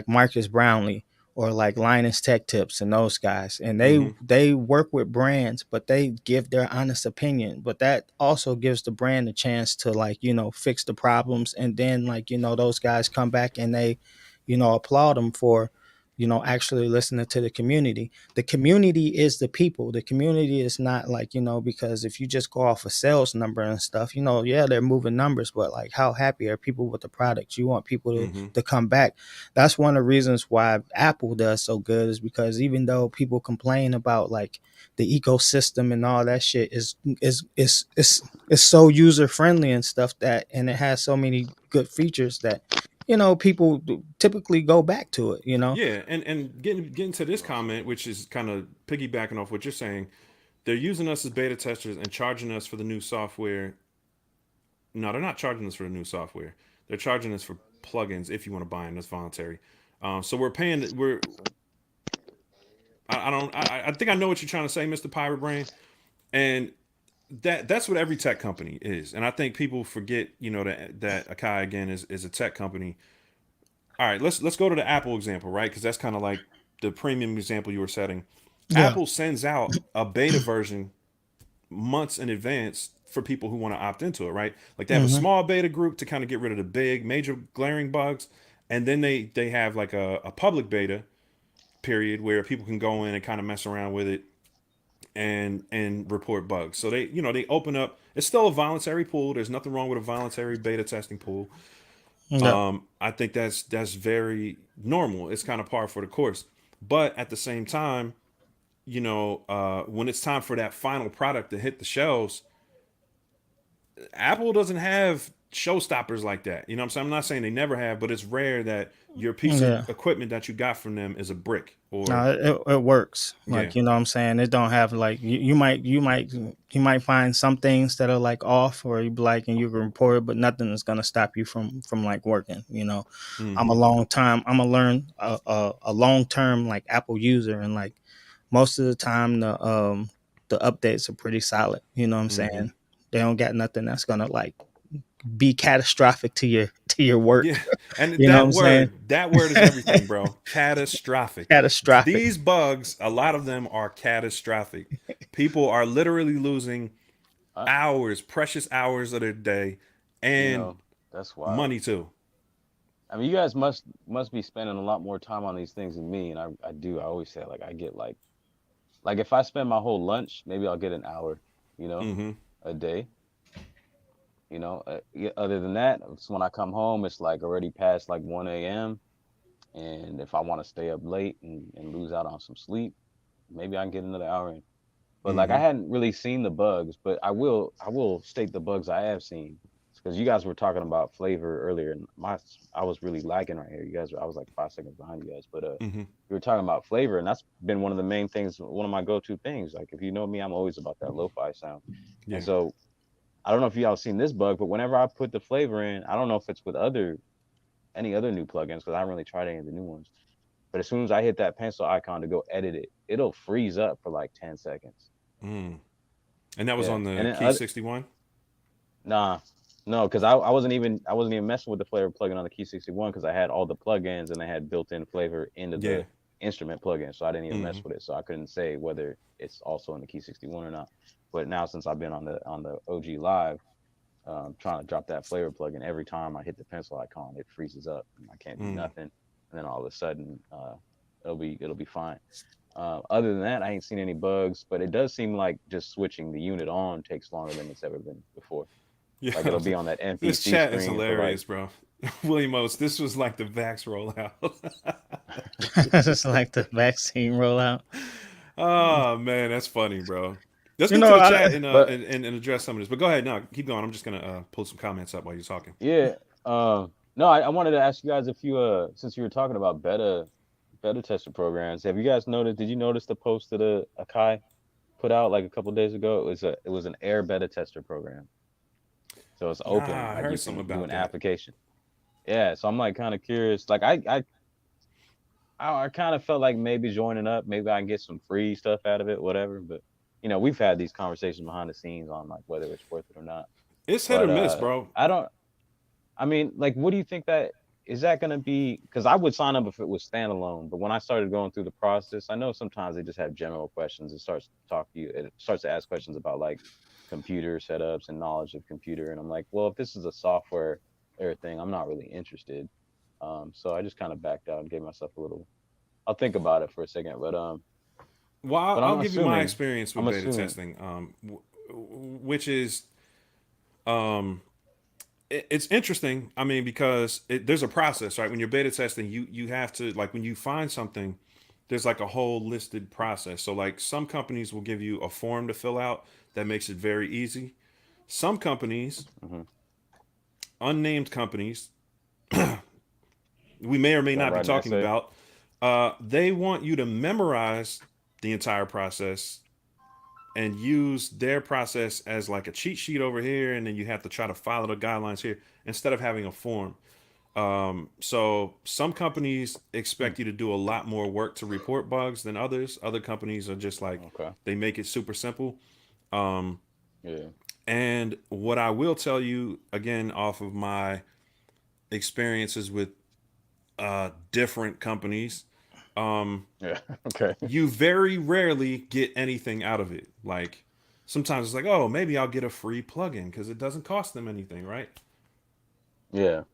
Marcus Brownlee or like Linus Tech Tips and those guys. And Mm-hmm. they work with brands, but they give their honest opinion. But that also gives the brand a chance to, like, you know, fix the problems. And then, like, you know, those guys come back and they, you know, applaud them for, you know, actually listening to the community. The community is the people. The community is not like, you know, because if you just go off a sales number and stuff, you know, yeah, they're moving numbers, but like how happy are people with the product? You want people Mm-hmm. to come back. That's one of the reasons why Apple does so good, is because even though people complain about like the ecosystem and all that shit is so user friendly and stuff, that, and it has so many good features that, you know, people typically go back to it, you know. Yeah, and getting to this comment, which is kind of piggybacking off what you're saying, they're using us as beta testers and charging us for the new software. No, they're not charging us for the new software. They're charging us for plugins if you want to buy them. That's voluntary. So we're paying. I don't. I think I know what you're trying to say, Mr. Pirate Brain, and that's what every tech company is. And I think people forget, you know, that Akai again is a tech company. All right, let's go to the Apple example, right? Because that's kind of like the premium example you were setting. Yeah. Apple sends out a beta version months in advance for people who want to opt into it, right? Like they have a Mm-hmm. small beta group to kind of get rid of the big major glaring bugs, and then they have like a public beta period where people can go in and kind of mess around with it and report bugs. So they, you know, they open up. It's still a voluntary pool. There's nothing wrong with a voluntary beta testing pool. Yeah. I think that's very normal. It's kind of par for the course. But at the same time, you know, when it's time for that final product to hit the shelves, Apple doesn't have showstoppers like that. You know what I'm saying? I'm not saying they never have, but it's rare that your piece of Yeah. equipment that you got from them is a brick or No, it works. yeah. Like, you know what I'm saying? It don't have like you might find some things that are like off, or you be like, and you can report it, but nothing is gonna stop you from like working. You know, Mm-hmm. I'm a learn a long term like Apple user, and like most of the time the updates are pretty solid. You know what I'm Mm-hmm. saying? They don't got nothing that's gonna like be catastrophic to your work. Yeah, and You know what I'm saying? that word is everything, bro. Catastrophic. Catastrophic. These bugs, a lot of them are catastrophic. People are literally losing I, hours, precious hours of their day, you and know, that's wild. money too. I mean, you guys must be spending a lot more time on these things than me, and I do. I always say like I get like if I spend my whole lunch, maybe I'll get an hour, you know, Mm-hmm. a day. You know, yeah, other than that, it's when I come home, it's like already past like 1 a.m. And if I want to stay up late and lose out on some sleep, maybe I can get another hour in. But like I Mm-hmm. hadn't really seen the bugs, but I will state the bugs I have seen, because you guys were talking about flavor earlier, and I was really lagging right here. You guys I was like 5 seconds behind you guys, but Mm-hmm. we were talking about flavor, and that's been one of the main things, one of my go-to things. Like if you know me, I'm always about that lo-fi sound, and Yeah. so I don't know if y'all seen this bug, but whenever I put the flavor in, I don't know if it's with any other new plugins because I haven't really tried any of the new ones. But as soon as I hit that pencil icon to go edit it, it'll freeze up for like 10 seconds. Mm. And that was Yeah. on And the then Key 61. nah, no, because I wasn't even messing with the flavor plugin on the Key 61 because I had all the plugins and I had built-in flavor into Yeah. the instrument plugin, so I didn't even Mm-hmm. mess with it. So I couldn't say whether it's also in the Key 61 or not. But now since I've been on the OG Live, trying to drop that flavor plugin, every time I hit the pencil icon, it freezes up. And I can't do Mm. nothing, and then all of a sudden, it'll be fine. Other than that, I ain't seen any bugs, but it does seem like just switching the unit on takes longer than it's ever been before. Like Yeah. it'll be on that This MPC chat is screen for like, hilarious, bro. William Oates, this was like the Vax rollout. It's like the vaccine rollout. Oh man, that's funny, bro. Let's You get to know, the chat and but address some of this. But go ahead, no, keep going. I'm just gonna pull some comments up while you're talking. yeah, no, I wanted to ask you guys if you since you were talking about beta tester programs. Have you guys noticed? Did you notice the post that Akai put out like a couple days ago? It was an air beta tester program. So it's open, Nah, I like heard you something can do about an that. application. Yeah, so I'm like kind of curious. Like I kind of felt like maybe joining up, maybe I can get some free stuff out of it, whatever. But we've had these conversations behind the scenes on like whether it's worth it or not. It's hit or But miss, bro. I don't. I mean, like, what do you think that is that going to be? Because I would sign up if it was standalone, but when I started going through the process, I know sometimes they just have general questions. It starts to talk to you. It starts to ask questions about like computer setups and knowledge of computer, and I'm like, well, if this is a software thing, I'm not really interested. So I just kind of backed out and gave myself a little. I'll think about it for a second, Well, but I'll give you my experience with I'm beta assuming, testing, which is um, it's interesting. I mean, because there's a process, right? When you're beta testing, you have to, like, when you find something, there's like a whole listed process. So like some companies will give you a form to fill out that makes it very easy. Some companies, hmm unnamed companies, we may or may got to not be write an talking essay. about, they want you to memorize the entire process and use their process as like a cheat sheet over here, and then you have to try to follow the guidelines here instead of having a form. So some companies Hmm. expect you to do a lot more work to report bugs than others. Other companies are just like, Okay. they make it super simple. Um, Yeah. and what I will tell you again, off of my experiences with different companies, Yeah. Okay. you very rarely get anything out of it. Like sometimes it's like, oh, maybe I'll get a free plugin because it doesn't cost them anything, right? Yeah.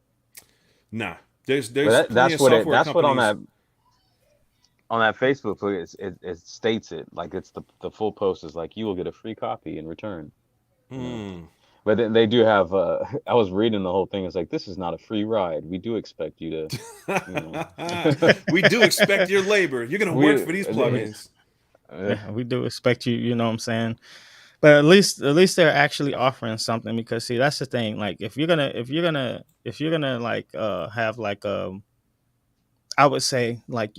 Nah, there's But there's plenty of software that's what companies. on that Facebook post it states it like it's the full post is like you will get a free copy in return, you know. Hmm. But then they do have I was reading the whole thing. It's like this is not a free ride. We do expect you to, We do expect your labor. You're gonna work we for these plugins. Yeah, we do expect you. You know what I'm saying? But at least they're actually offering something, because see, that's the thing. Like if you're gonna like have like I would say, like,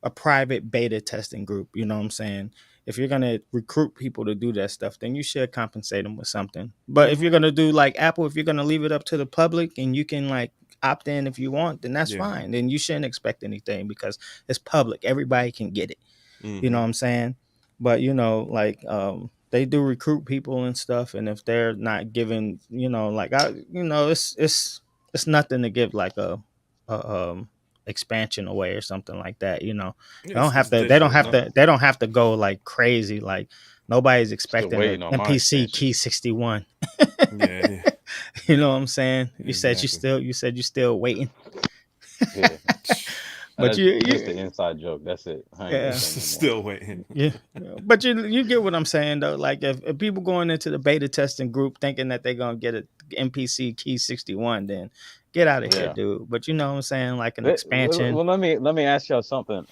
a private beta testing group, you know what I'm saying? If you're gonna recruit people to do that stuff, then you should compensate them with something. But if Hmm. you're gonna do like Apple, if you're gonna leave it up to the public and you can like opt in if you want, then that's Yeah. fine. Then you shouldn't expect anything because it's public. Everybody can get it. You know Hmm. what I'm saying? But like they do recruit people and stuff, and if they're not giving, like it's nothing to give like a expansion away or something like that. Yeah, They don't it's have to they don't digital. have Nothing. to they don't have to go like crazy. Like nobody's still expecting a waiting on my MPC expansion. Key 61. Yeah. Yeah. You know what I'm saying? Exactly. You said you still waiting. Yeah, But that's you just the you inside joke. That's it. I ain't gonna yeah. say no more. Still waiting. Yeah, yeah. But you get what I'm saying though. Like if people going into the beta testing group thinking that they're gonna get a MPC Key 61, then get out of here, Yeah. dude. But you know what I'm saying, like an expansion. Well, let me ask y'all something.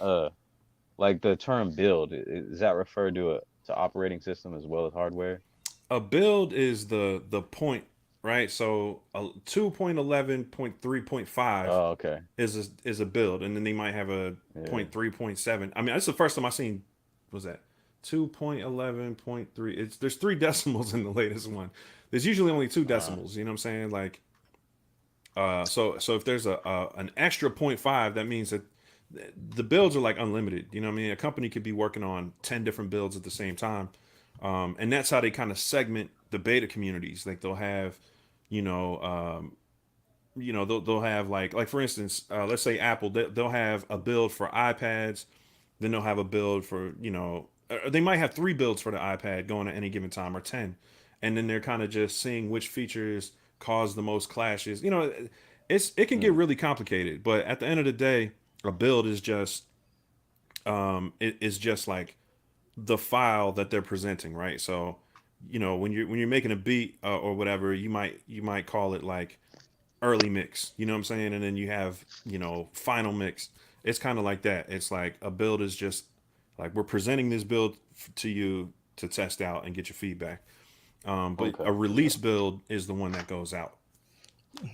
Like the term build, is that referred to operating system as well as hardware? A build is the point, right? So 2.11.3.5 Oh, okay. is a build, and then they might have a Yeah. point 3.7. I mean, that's the first time I seen, was that 2.11.3. There's three decimals in the latest one. There's usually only two Uh, decimals. You know what I'm saying? Like, so if there's a an extra point 0.5, that means that the builds are like unlimited. You know what I mean? A company could be working on 10 different builds at the same time. And that's how they kind of segment the beta communities. Like they'll have, you know, they'll have like for instance, let's say Apple, they'll have a build for iPads, then they'll have a build for, they might have three builds for the iPad going at any given time, or 10, and then they're kind of just seeing which features cause the most clashes. It can get mm, really complicated, but at the end of the day, a build is just it is just like the file that they're presenting, right? So, when you're making a beat, or whatever, you might call it like early mix, you know what I'm saying? And then you have, final mix. It's kind of like that. It's like a build is just like, we're presenting this build to you to test out and get your feedback. But okay. a Okay. release build is the one that goes out.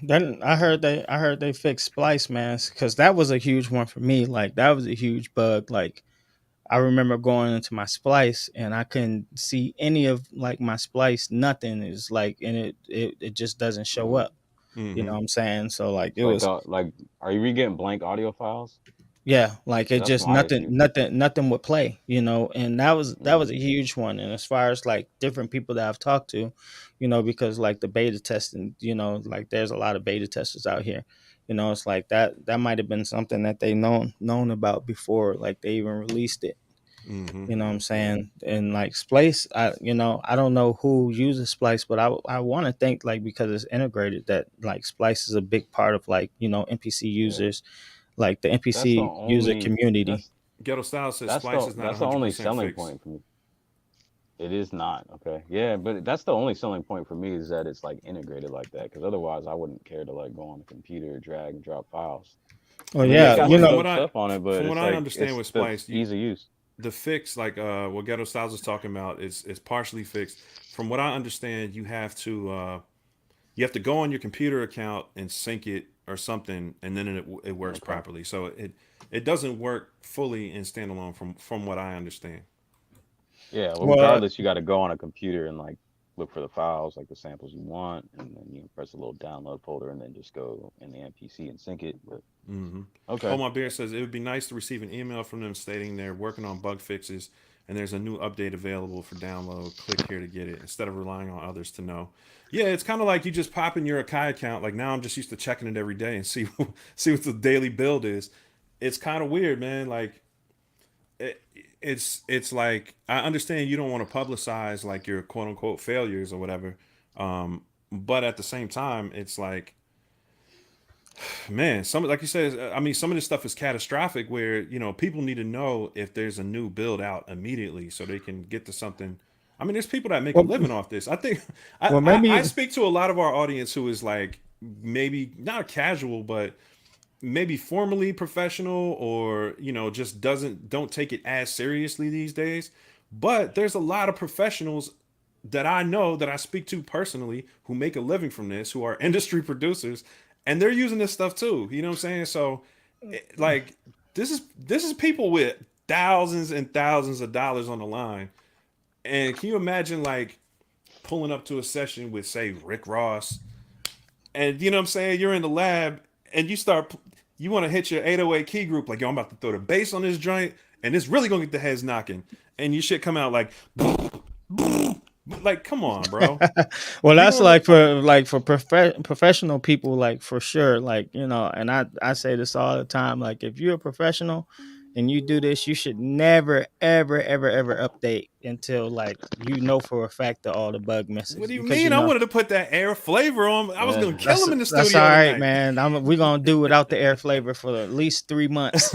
Then I heard they fixed splice, man, because that was a huge one for me. Like that was a huge bug. Like I remember going into my splice and I couldn't see any of like my splice. Nothing is like, and it just doesn't show Mm. up. You know Mm-hmm. what I'm saying? So like it Like was, the like, are you getting blank audio files? yeah, like it That's just my issue. nothing would play. You know, and that was a Mm. huge one. And as far as like different people that I've talked to, you know, because like the beta testing, you know, like there's a lot of beta testers out here. You know, it's like that might have been something that they known about before, like they even released it. Mm-hmm. You know what I'm saying? And like Splice, I don't know who uses Splice, but I want to think like because it's integrated that like Splice is a big part of like, you know, NPC Yeah, users, like the that's the NPC user only community. that's Ghetto Style says that's Splice the is not that's the only 100% selling fixed. point for me. It is not okay. Yeah, but that's the only selling point for me is that it's like integrated like that. Because otherwise, I wouldn't care to like go on the computer, drag and drop files. Oh I mean, Yeah, it's yeah, got you some know, dope stuff on it, but from what it's I like understand it's with the Splice, ease of use. the fix, like what Ghetto Styles is talking about, is partially fixed. From what I understand, you have to go on your computer account and sync it or something, and then it works Okay. properly. So it doesn't work fully in standalone from what I understand. Yeah, well, well, regardless, you got to go on a computer and like look for the files, like the samples you want, and then you press a little download folder, and then just go in the MPC and sync it. But Mm-hmm. okay, Hold My Beer says it would be nice to receive an email from them stating they're working on bug fixes and there's a new update available for download. Click here to get it instead of relying on others to know. Yeah, it's kind of like you just pop in your Akai account. Like now, I'm just used to checking it every day and see see what the daily build is. It's kind of weird, man. Like it, it's like I understand you don't want to publicize like your quote unquote failures or whatever, but at the same time, it's like man, some like you said, I mean, some of this stuff is catastrophic. Where people need to know if there's a new build out immediately, so they can get to something. I mean, there's people that make a well, living off this. I think well I maybe speak to a lot of our audience who is like maybe not casual, but maybe formally professional, or just don't take it as seriously these days. But there's a lot of professionals that I know that I speak to personally who make a living from this, who are industry producers, and they're using this stuff too. You know what I'm saying? So, like, this is people with thousands and thousands of dollars on the line. And can you imagine like pulling up to a session with say Rick Ross, and you know what I'm saying? You're in the lab and you want to hit your 808 key group like, yo, I'm about to throw the bass on this joint, and it's really gonna get the heads knocking, and you shit come out like. Like, come on, bro. well You that's don't know. like for professional people, like for sure, like you know, and I say this all the time, like if you're a professional and you do this, you should never ever update until like you know for a fact that all the bug What misses, do you because mean? you I know wanted to put that air flavor on. I was yeah, gonna kill him in the that's all studio right, tonight. man. We're gonna do without the air flavor for at least 3 months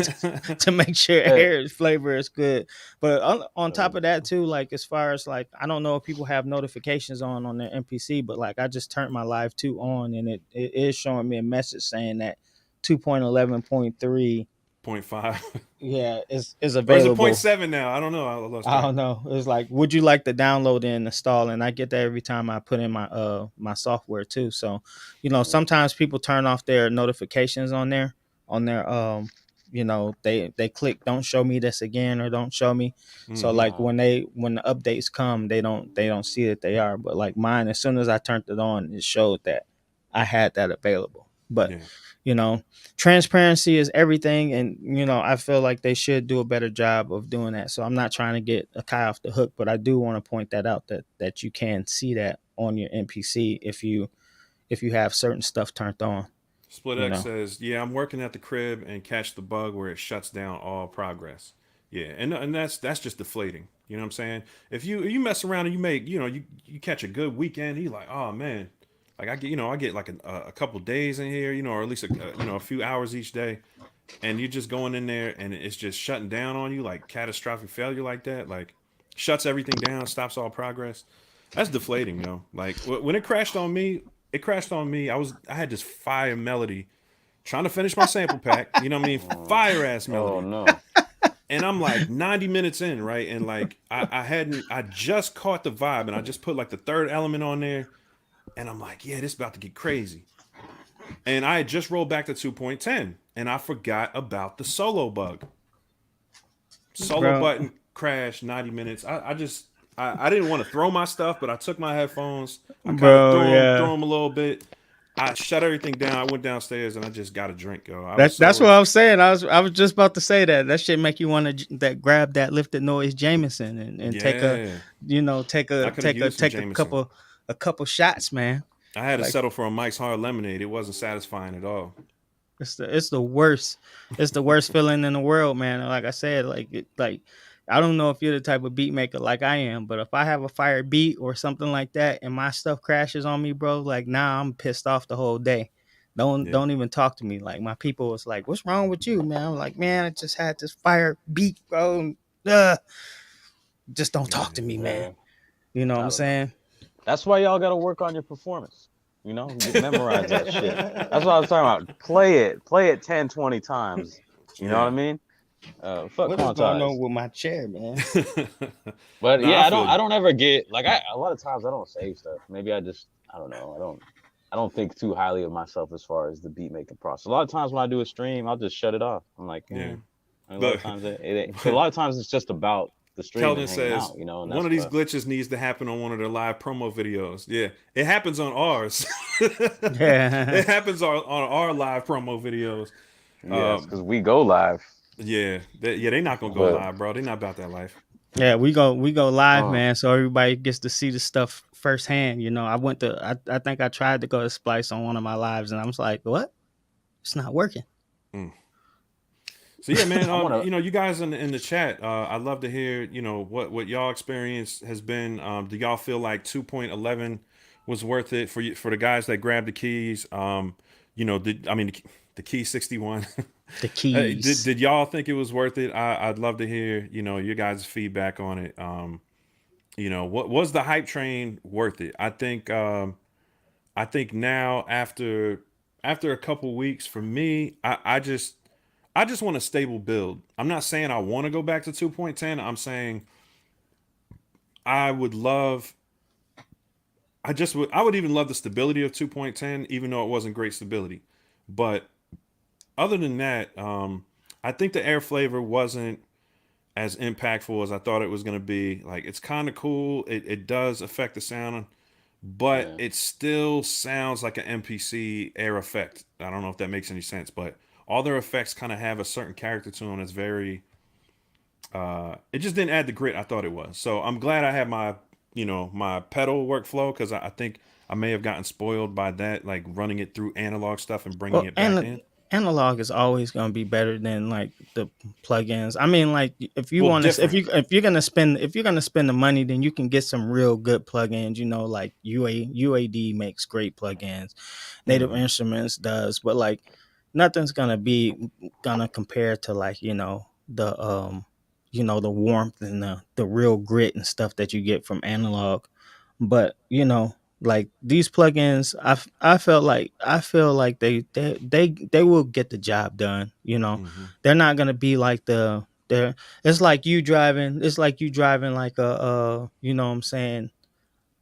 to make sure hey, air flavor is good. But on top uh, of that too, like as far as like I don't know if people have notifications on their NPC, but like I just turned my live 2 on and it is showing me a message saying that 2.11.3, 0.5 yeah, is or is it point available. 7 now? I don't know. I lost I track. don't know. It's like, would you like to download and install? And I get that every time I put in my software too. So, you know, yeah, sometimes people turn off their notifications on their you know, they click don't show me this again or don't show me. So Mm-hmm. like when the updates come, they don't see that they are. But like mine, as soon as I turned it on, it showed that I had that available. But Yeah. you know, transparency is everything, and you know I feel like they should do a better job of doing that. So I'm not trying to get a Kai off the hook, but I do want to point that out, that you can see that on your NPC if you have certain stuff turned on, Split you X know. says, "Yeah, I'm working at the crib and catch the bug where it shuts down all progress." Yeah, and that's just deflating. You know what I'm saying? If you mess around and you make you catch a good weekend, you like, oh man, like I get like a couple days in here, or at least a few hours each day, and you're just going in there and it's just shutting down on you, like catastrophic failure like that, like shuts everything down, stops all progress. That's deflating, Like when it crashed on me, I had this fire melody trying to finish my sample pack. You know what I mean? oh, Fire ass oh melody. no, And I'm like 90 minutes in, right? And like I just caught the vibe, and I just put like the third element on there, and I'm like, yeah, this is about to get crazy. and I had just rolled back to 2.10, and I forgot about the solo bug. Solo Bro, button crashed 90 minutes. I didn't want to throw my stuff, but I took my headphones. I kind of bro, threw yeah. them a little bit. I shut everything down. I went downstairs and I just got a drink, yo. I was That's what so I was saying. I was just about to say that. That shit make you want to that grab that lifted noise Jameson and take a, yeah. take I a could have used some take Jameson. a couple shots, man. I had to Like settle for a Mike's Hard Lemonade. It wasn't satisfying at all. it's the worst. It's the worst feeling in the world, man. Like I said, I don't know if you're the type of beat maker like I am, but if I have a fire beat or something like that and my stuff crashes on me, bro, like now I'm pissed off the whole day. Yeah. Don't even talk to me. Like my people was like, "What's wrong with you, man?" I'm like, "Man, I just had this fire beat, bro. Uh, just don't talk to me, man." Yeah, You know what I I'm don't know. saying? That's why y'all got to work on your performance. Memorize that shit. That's what I was talking about. Play it 10, 20 times. You know what I Yeah. mean? Fuck What is going quantize. on with my chair, man? But No, I yeah, feel I you. don't ever get like a lot of times I don't save stuff. Maybe I don't know. I don't think too highly of myself as far as the beat making process. A lot of times when I do a stream, I'll just shut it off. I'm like, Yeah. A lot Look, of times because a lot of times it's just about the stream and Keldon hanging says out, and one that's of these what. glitches needs to happen on one of their live promo videos. Yeah, it happens on ours. Yeah. It happens on our live promo videos. Yes, because we go live, Yeah, they're not gonna go but live, bro. They're not about that life. Yeah, we go live, uh, man, so everybody gets to see the stuff firsthand. I think I tried to go to Splice on one of my lives, and I was like, "What? It's not working." Mm. So yeah, man. I want to. You guys in the chat, I'd love to hear, what y'all experience has been. Do y'all feel like 2.11 was worth it for the guys that grabbed the keys? The key 61. The Did keys. did y'all think it was worth it? I'd love to hear, your guys' feedback on it. What was the hype train worth it? I think now after a couple weeks for me, I just want a stable build. I'm not saying I want to go back to 2.10. I'm saying I would love I would even love the stability of 2.10 even though it wasn't great stability. But other than that, I think the air flavor wasn't as impactful as I thought it was going to be. Like it's kind of cool. It does affect the sound, but Yeah, it still sounds like an MPC air effect. I don't know if that makes any sense, but all their effects kind of have a certain character to them that's very it just didn't add the grit I thought it was. So I'm glad I had my pedal workflow because I think I may have gotten spoiled by that, like running it through analog stuff and bringing Well, it back in. analog is always going to be better than like the plugins. I mean, like if you Well, want to, different. if you're gonna spend the money, then you can get some real good plugins. Like UAD makes great plugins. Native Hmm. Instruments does, but like nothing's gonna compare to like the warmth and the real grit and stuff that you get from analog. But like these plugins, I feel like they will get the job done. Hmm. They're not gonna be like they're it's like you driving like what I'm saying,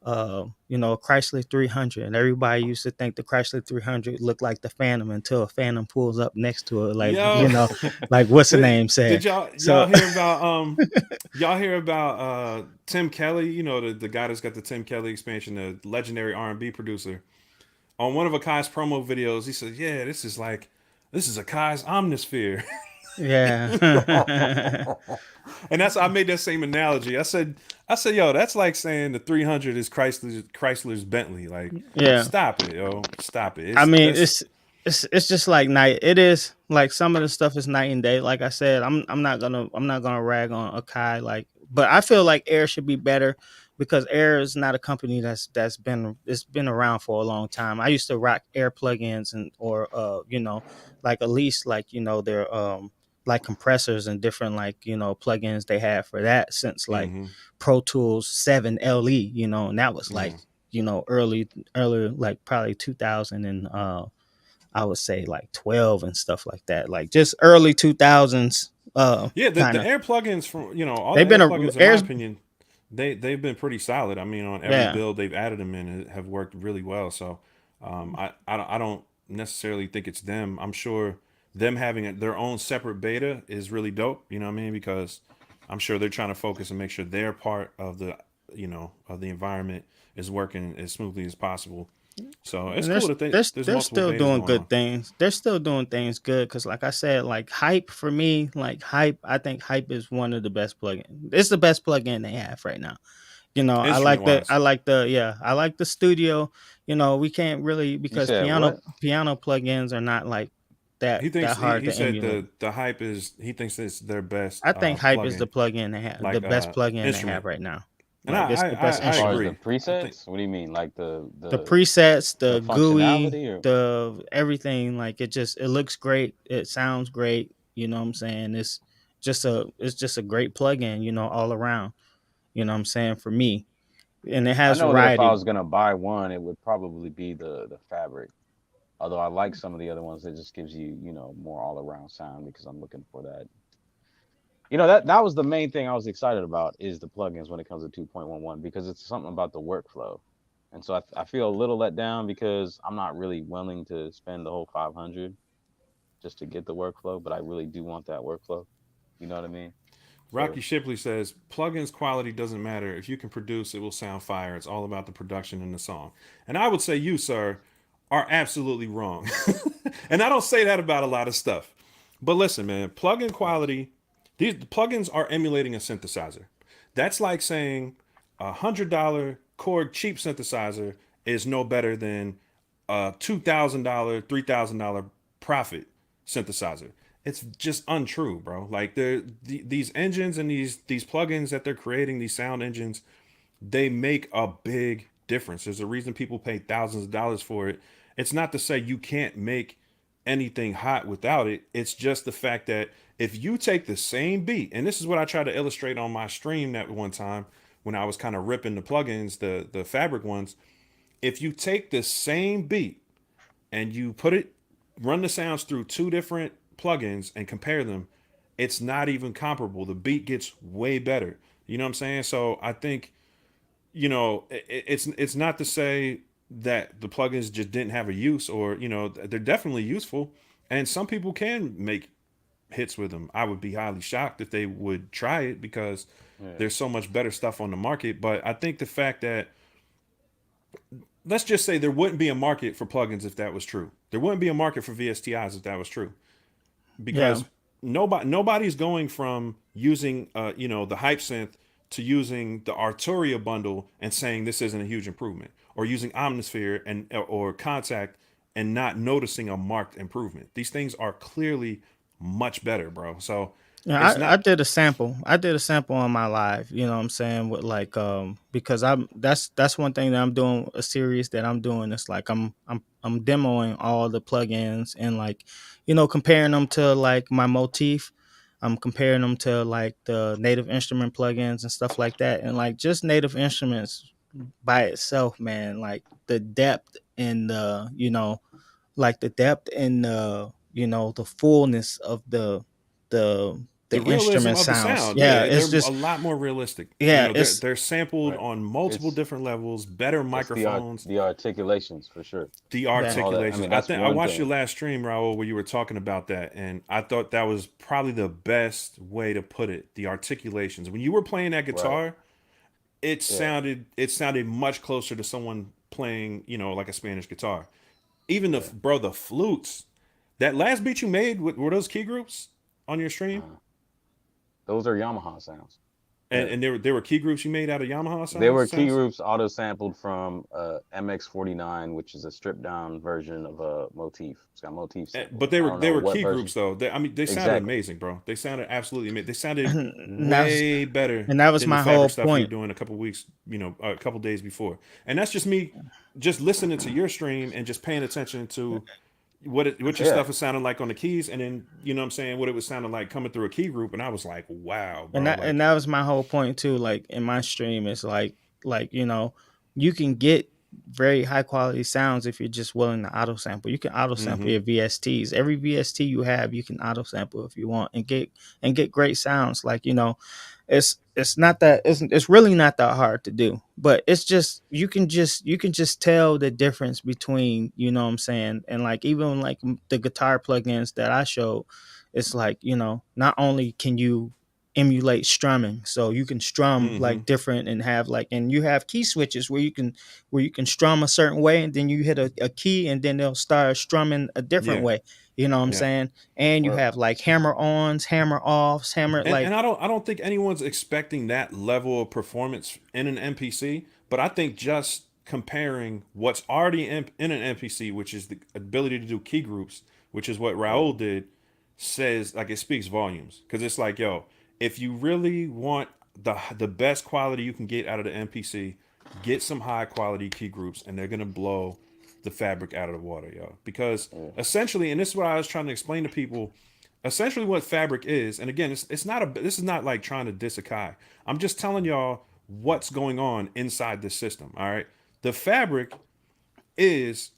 a Chrysler 300, and everybody used to think the Chrysler 300 looked like the Phantom until a Phantom pulls up next to it, like Yo, like what's the did, name said. did y'all So hear about y'all hear about Tim Kelly? The guy that's got the Tim Kelly expansion, the legendary R&B producer. On one of Akai's promo videos, he said, "Yeah, this is Akai's Omnisphere." yeah, And I made that same analogy. I said, yo, that's like saying the 300 is Chrysler's Bentley. Like, yeah. stop it, yo, stop it. I It's mean, that's it's just like night. It is like some of the stuff is night and day. Like I said, I'm not gonna rag on Akai. Like, but I feel like Air should be better because Air is not a company that's been it's been around for a long time. I used to rock Air plugins and or like at least like their like compressors and different like plugins they have for that since like mm-hmm, Pro Tools 7 LE. And that was like yeah, earlier like probably 2000 and I would say like 12 and stuff like that, like just early 2000s yeah. The kind of. Air plugins from all the They've Air been plugins, in my Air's opinion, they've been pretty solid. I mean, on every yeah. build they've added them in have worked really well. So, I don't necessarily think it's them. I'm sure them having their own separate beta is really dope. You know what I mean? Because I'm sure they're trying to focus and make sure their part of the of the environment is working as smoothly as possible. So it's And cool that there's they're multiple still betas doing going good on. things. They're still doing things good because, like I said, like hype for me, like hype. I think hype is one of the best plugins. It's the best plugin they have right now. Instrument I wise, like the yeah, I like the studio. We can't really You because said what? piano plugins are not like he that thinks hard he to said emulate. the hype is he thinks it's their best I think hype is plugin, the plugin they have, the like best plugin they have instrument. right now. And Like it's the best As I far as instrument. the agree. I think presets, what do you mean? Like The presets, the the GUI, functionality, or the everything, like it looks great. It sounds great. You know what I'm saying? It's just a great plugin, all around. You know what I'm saying? For me. And it I has know that if I variety. was gonna buy one, it would probably be the fabric. Although I like some of the other ones that just gives you, more all around sound because I'm looking for that. That was the main thing I was excited about is the plugins when it comes to 2.11 because it's something about the workflow. And so I feel a little let down because I'm not really willing to spend the whole 500 just to get the workflow, but I really do want that workflow. You know what I mean? Rocky So Shipley says plugins quality doesn't matter. If you can produce, it will sound fire. It's all about the production in the song. And I would say you, sir, are absolutely wrong. And I don't say that about a lot of stuff. But listen, man, plugin quality, these plugins are emulating a synthesizer. That's like saying $100 Korg cheap synthesizer is no better than a $2,000, $3,000 profit synthesizer. It's just untrue, bro. Like these engines and these plugins that they're creating, these sound engines, they make a big difference. There's a reason people pay thousands of dollars for it. It's not to say you can't make anything hot without it. It's just the fact that if you take the same beat, and this is what I tried to illustrate on my stream that one time when I was kind of ripping the plugins, the fabric ones. If you take the same beat and you run the sounds through two different plugins and compare them, it's not even comparable. The beat gets way better. You know what I'm saying? So I think it's not to say that the plugins just didn't have a use, or they're definitely useful, and some people can make hits with them. I would be highly shocked if they would try it because yeah, there's so much better stuff on the market. But I think the fact that, let's just say, there wouldn't be a market for plugins if that was true. There wouldn't be a market for VSTIs if that was true, Yeah. because nobody's going from using the hype synth to using the Arturia bundle and saying this isn't a huge improvement, or using Omnisphere and or Contact and not noticing a marked improvement. These things are clearly much better, bro. So Yeah, it's I not. did a sample. I did a sample on my live, you know what I'm saying, with like because that's one thing that I'm doing, a series that I'm doing. It's like I'm demoing all the plugins and like, comparing them to like my motif. I'm comparing them to like the native instrument plugins and stuff like that. And like just native instruments by itself, man, like the depth and like the depth and the fullness of the The the realism instrument of the sounds. sound, Yeah, yeah, it's they're a just lot more realistic. yeah, it's They're sampled right. on multiple It's different levels, better it's microphones, the articulations for sure, the yeah. and all that. I articulations. mean, I that's think I one watched your thing, last stream, Raul, where you were talking about that, and I thought that was probably the best way to put it. The articulations. When you were playing that right? guitar, Yeah, it sounded much closer to someone playing, like a Spanish guitar. Even yeah. the flutes. That last beat you made, were those key groups on your stream? Uh, those are Yamaha sounds. And Yeah. and there were key groups you made out of Yamaha They were key sounds? groups auto sampled from MX49, which is a stripped down version of a motif. It's got motif But samples. they I were don't know what key version groups though. I mean, they sounded exactly. amazing, bro. They sounded absolutely amazing. They sounded and that's way better and that was than the my whole fabric stuff you were point. doing a couple weeks, a couple days before. And that's just me, just listening to your stream and just paying attention to what your Yeah, stuff is sounding like on the keys, and then what I'm saying, what it was sounding like coming through a key group, and I was like, wow, And bro, that like was my whole point too. Like in my stream, it's like you can get very high quality sounds if you're just willing to auto sample. You can auto sample your VSTs. Every VST you have, you can auto sample if you want, and get great sounds. Like, it's not that it's really not that hard to do, but it's just you can just tell the difference between, you know what I'm saying, and like even like the guitar plugins that I showed, it's like, not only can you emulate strumming, so you can strum Mm-hmm. like different and have like, and you have key switches where you can strum a certain way, and then you hit a key and then they'll start strumming a different Yeah. way, you know what I'm Yeah. saying, and you Right. have like hammer ons, hammer offs, hammer And like. I don't think anyone's expecting that level of performance in an MPC, but I think just comparing what's already in an MPC, which is the ability to do key groups, which is what Yeah. Raul did, says like it speaks volumes. Because it's like, yo, if you really want the best quality you can get out of the MPC, get some high quality key groups, and they're gonna blow the fabric out of the water, yo. Because Yeah. essentially, and this is what I was trying to explain to people, essentially what fabric is, and again, it's not a, this is not like trying to diss Akai. I'm just telling y'all what's going on inside this system. All right, the fabric is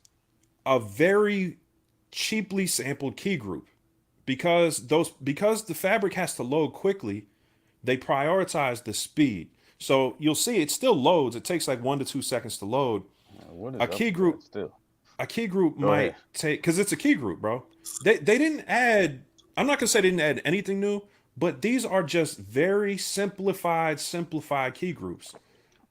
a very cheaply sampled key group because the fabric has to load quickly. They prioritize the speed. So you'll see it still loads. It takes like 1 to 2 seconds to load. What A is up key with that group still? a key group Go might ahead. take, because it's a key group, bro. They didn't add. I'm not gonna say they didn't add anything new, but these are just very simplified key groups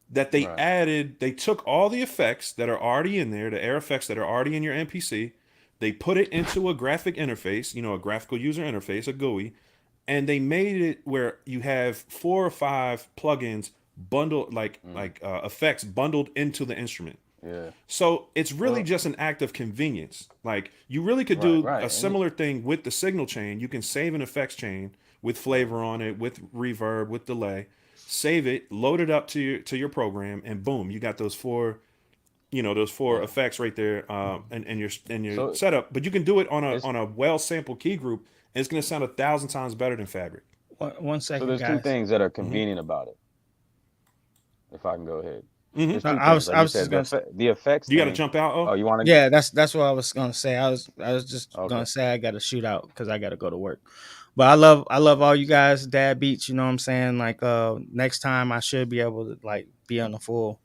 that they Right. added. They took all the effects that are already in there, the air effects that are already in your MPC. They put it into a graphic interface, a graphical user interface, a GUI, and they made it where you have 4 or 5 plugins bundled, Mm. effects bundled into the instrument. Yeah. So it's really Well, just an act of convenience. Like you really could right, do right. a similar thing with the signal chain. You can save an effects chain with Mm. flavor on it, with reverb, with delay. Save it, load it up to your program, and boom, you got those four Yeah. effects right there, and your So setup. But you can do it on a it's well sampled key group, and it's gonna sound 1,000 times better than Fabric. One so second, there's two guys. things that are Hmm. convenient about it. If I can go ahead, Hmm. there's two things. Like I you was just said, gonna. the effects You got to thing. jump out. Oh, Oh, you want to? Yeah, that's what I was gonna say. I was just Okay. gonna say I got to shoot out because I got to go to work. But I love all you guys, Dad Beats. You know what I'm saying? Like, next time I should be able to like be on the full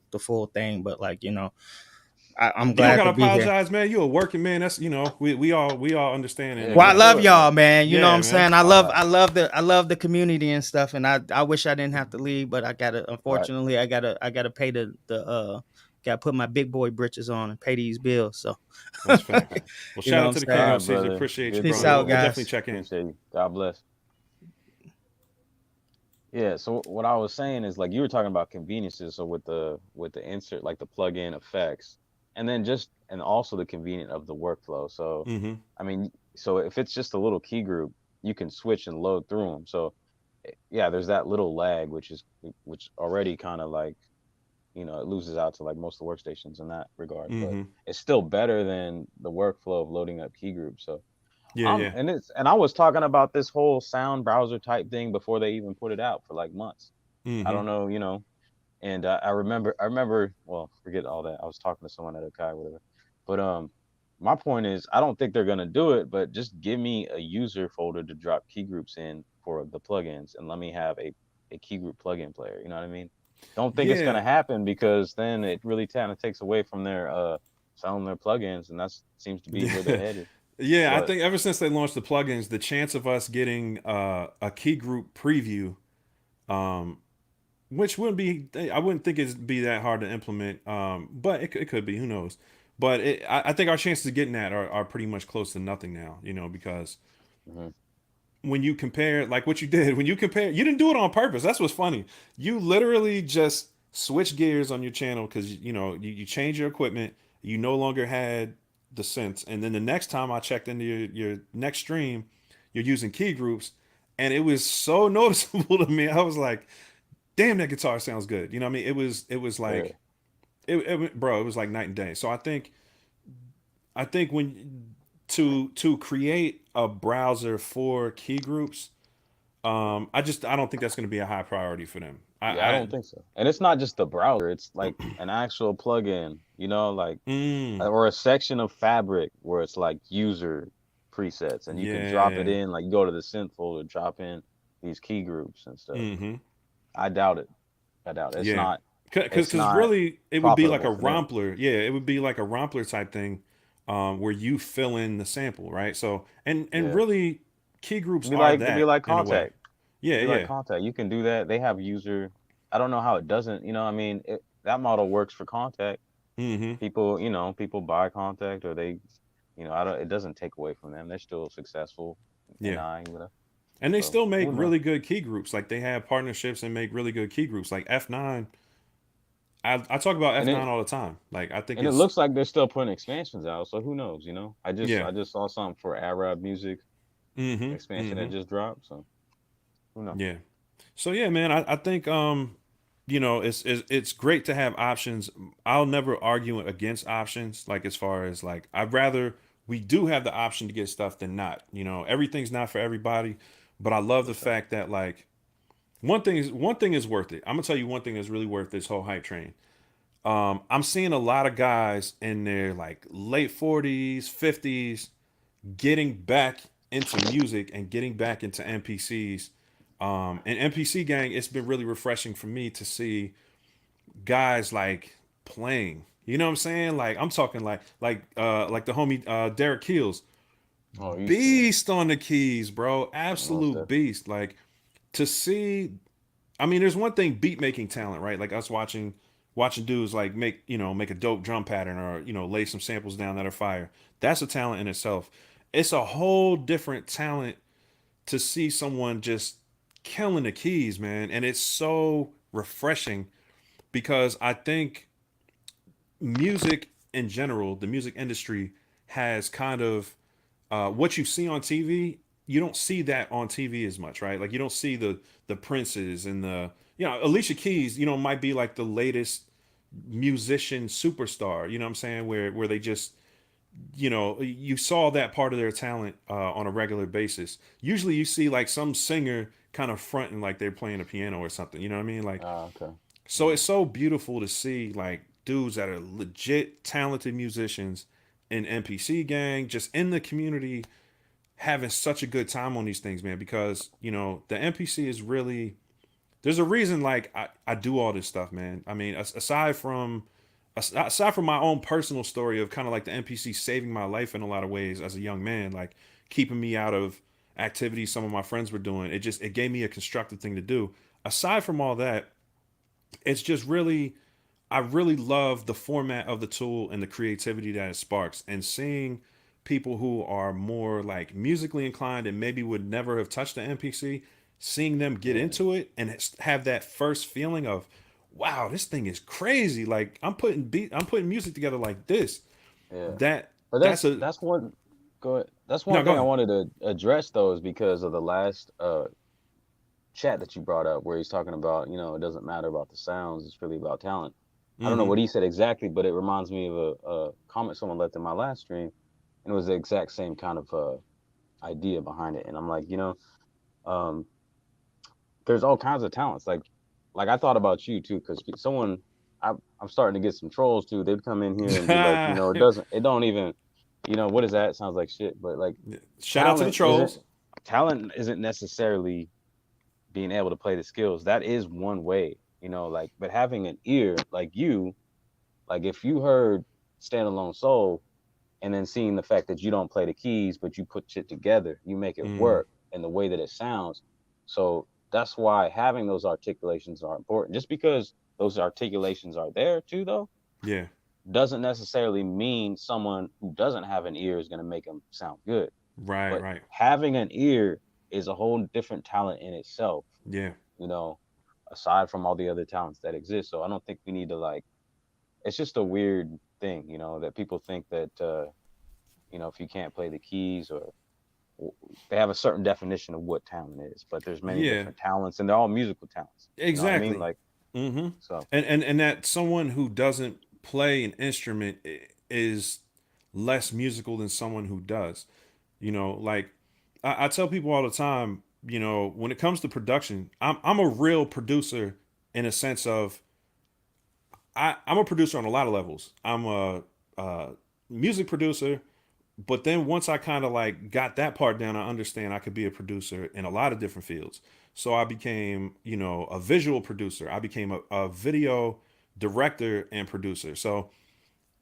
thing. But like, I'm you don't glad gotta to be here. apologize, man. You're a working man. That's we all understand, and Yeah, Well, I go love through it, y'all, man. man. You know what yeah, I'm man. saying? All right. I love the community and stuff. And I wish I didn't have to leave, but I gotta, Right. unfortunately, I gotta pay gotta put my big boy britches on and pay these bills. So, That's fact. Well, you shout know what out I'm to the All King saying? right, OCaesar. brother. Appreciate you, Good to Peace bro. out, hear, We'll man. definitely guys. check in. Appreciate you. God bless. Yeah. So what I was saying is like you were talking about conveniences. So with the insert, like the plug-in effects, and then just and also the convenience of the workflow. So Mm-hmm. I mean, so if it's just a little key group, you can switch and load through them. So yeah, there's that little lag, which already kind of like it loses out to like most of the workstations in that regard. But Mm-hmm. it's still better than the workflow of loading up key groups. So Yeah, yeah. and I was talking about this whole sound browser type thing before they even put it out for like months. I Mm-hmm. don't know, and I remember, well, forget all that. I was talking to someone at Akai, whatever. But my point is, I don't think they're gonna do it, but just give me a user folder to drop key groups in for the plugins, and let me have a key group plugin player. You know what I mean? Don't think it's Yeah. gonna happen because then it really kind of takes away from their selling their plugins, and that seems to be where they're headed. Yeah, I But think ever since they launched the plugins, the chance of us getting a key group preview, um, which wouldn't be, I wouldn't think it'd be that hard to implement, but it could be, who knows? But I think our chances of getting that are pretty much close to nothing now, because mhm, when you compare, like what you did, you didn't do it on purpose. That's what's funny. You literally just switch gears on your channel because you change your equipment. You no longer had the synths, and then the next time I checked into your next stream, you're using key groups, and it was so noticeable to me. I was like, "Damn, that guitar sounds good." You know what I mean? It was yeah, like bro, it was like night and day. So I think when to create a browser for key groups, I don't think that's going to be a high priority for them. Yeah, I I don't think so. And it's not just the browser; it's like an actual plugin. Like mm, or a section of Fabric where it's like user presets, and you can drop it yeah. in. Like you go to the synth folder, drop in these key groups and stuff. Mm-hmm. I doubt it. I doubt it. It's Yeah. not. It's Because not really, it would be like a profitable for them. rompler. Yeah, it would be like a rompler type thing, where you fill in the sample, right? So, and Yeah. really, key groups are It'd be that like in a way. Contact. Yeah, It'd be like yeah. Contact. You can do that. They have user. I don't know how it doesn't. That model works for Contact. Mm-hmm. People buy Contact or they, I don't. It doesn't take away from them. They're still successful. Yeah. Whatever. And they So still make who knows? really good key groups. Like they have partnerships and make really good key groups. Like F9. I talk about And F9 it all the time. Like I think and it it's looks like they're still putting expansions out. So who knows? yeah. I just saw something for Arab music Mm-hmm. expansion Mm-hmm. that just dropped. So who knows? Yeah. So yeah, man, I think it's great to have options. I'll never argue against options. Like as far as like I'd rather we do have the option to get stuff than not. Everything's not for everybody, but I love For the sure. fact that like one thing is worth it. I'm gonna tell you one thing that's really worth this whole hype train. I'm seeing a lot of guys in their like late 40s, 50s getting back into music and getting back into NPCs. And NPC gang, it's been really refreshing for me to see guys like playing. You know what I'm saying? Like I'm talking like the homie Derek Keels, Oh, yeah, beast on the keys, bro, most absolute definitely. beast. Like to see, I mean, there's one thing beat making talent, right? Like us watching dudes like make a dope drum pattern or lay some samples down that are fire. That's a talent in itself. It's a whole different talent to see someone just killing the keys, man. And it's so refreshing because I think music in general, the music industry has kind of what you see on TV. You don't see that on TV as much, right? Like you don't see the Princes and the Alicia Keys. Might be like the latest musician superstar. You know what I'm saying? Where they just you saw that part of their talent on a regular basis. Usually you see like some singer kind of fronting like they're playing a piano or something. You know what I mean? Like, Ah, okay. so Yeah. it's so beautiful to see like dudes that are legit talented musicians in NPC gang, just in the community, having such a good time on these things, man. Because the NPC is really there's a reason like I do all this stuff, man. I mean, aside from my own personal story of kind of like the NPC saving my life in a lot of ways as a young man, like keeping me out of activities some of my friends were doing, it gave me a constructive thing to do. Aside from all that, it's just really I really love the format of the tool and the creativity that it sparks, and seeing people who are more like musically inclined and maybe would never have touched the NPC, seeing them get Yeah. into it and have that first feeling of, wow, this thing is crazy. Like I'm putting music together like this. Yeah. That But that's a that's one. Go ahead. That's no, one go thing I ahead. wanted to address though, is because of the last chat that you brought up, where he's talking about, it doesn't matter about the sounds; it's really about talent. I don't know Mm-hmm. what he said exactly, but it reminds me of a comment someone left in my last stream, and it was the exact same kind of idea behind it. And I'm like, um, there's all kinds of talents. Like I thought about you too, because I'm starting to get some trolls too. They'd come in here and be like, it don't even, what is that? It sounds like shit. But like, Shout out to the talent isn't trolls. talent isn't necessarily being able to play the skills. That is one way, like, but having an ear like you, like if you heard Standalone Soul and then seeing the fact that you don't play the keys, but you put shit together, you make it Mm, work in the way that it sounds. So that's why having those articulations are important. Just because those articulations are there too, though, yeah. doesn't necessarily mean someone who doesn't have an ear is going to make them sound good. Right. But Right. having an ear is a whole different talent in itself, Yeah. you know, aside from all the other talents that exist. So I don't think we need to like, it's just a weird thing, that people think that, if you can't play the keys or they have a certain definition of what talent is, but there's many Yeah. different talents and they're all musical talents. You know what I mean? Exactly. Like, Mm-hmm. so And that someone who doesn't play an instrument is less musical than someone who does. Like I tell people all the time, when it comes to production, I'm a real producer in a sense of I'm a producer on a lot of levels. I'm a music producer, but then once I kind of like got that part down, I understand I could be a producer in a lot of different fields. So I became, a visual producer. I became a video director and producer. So,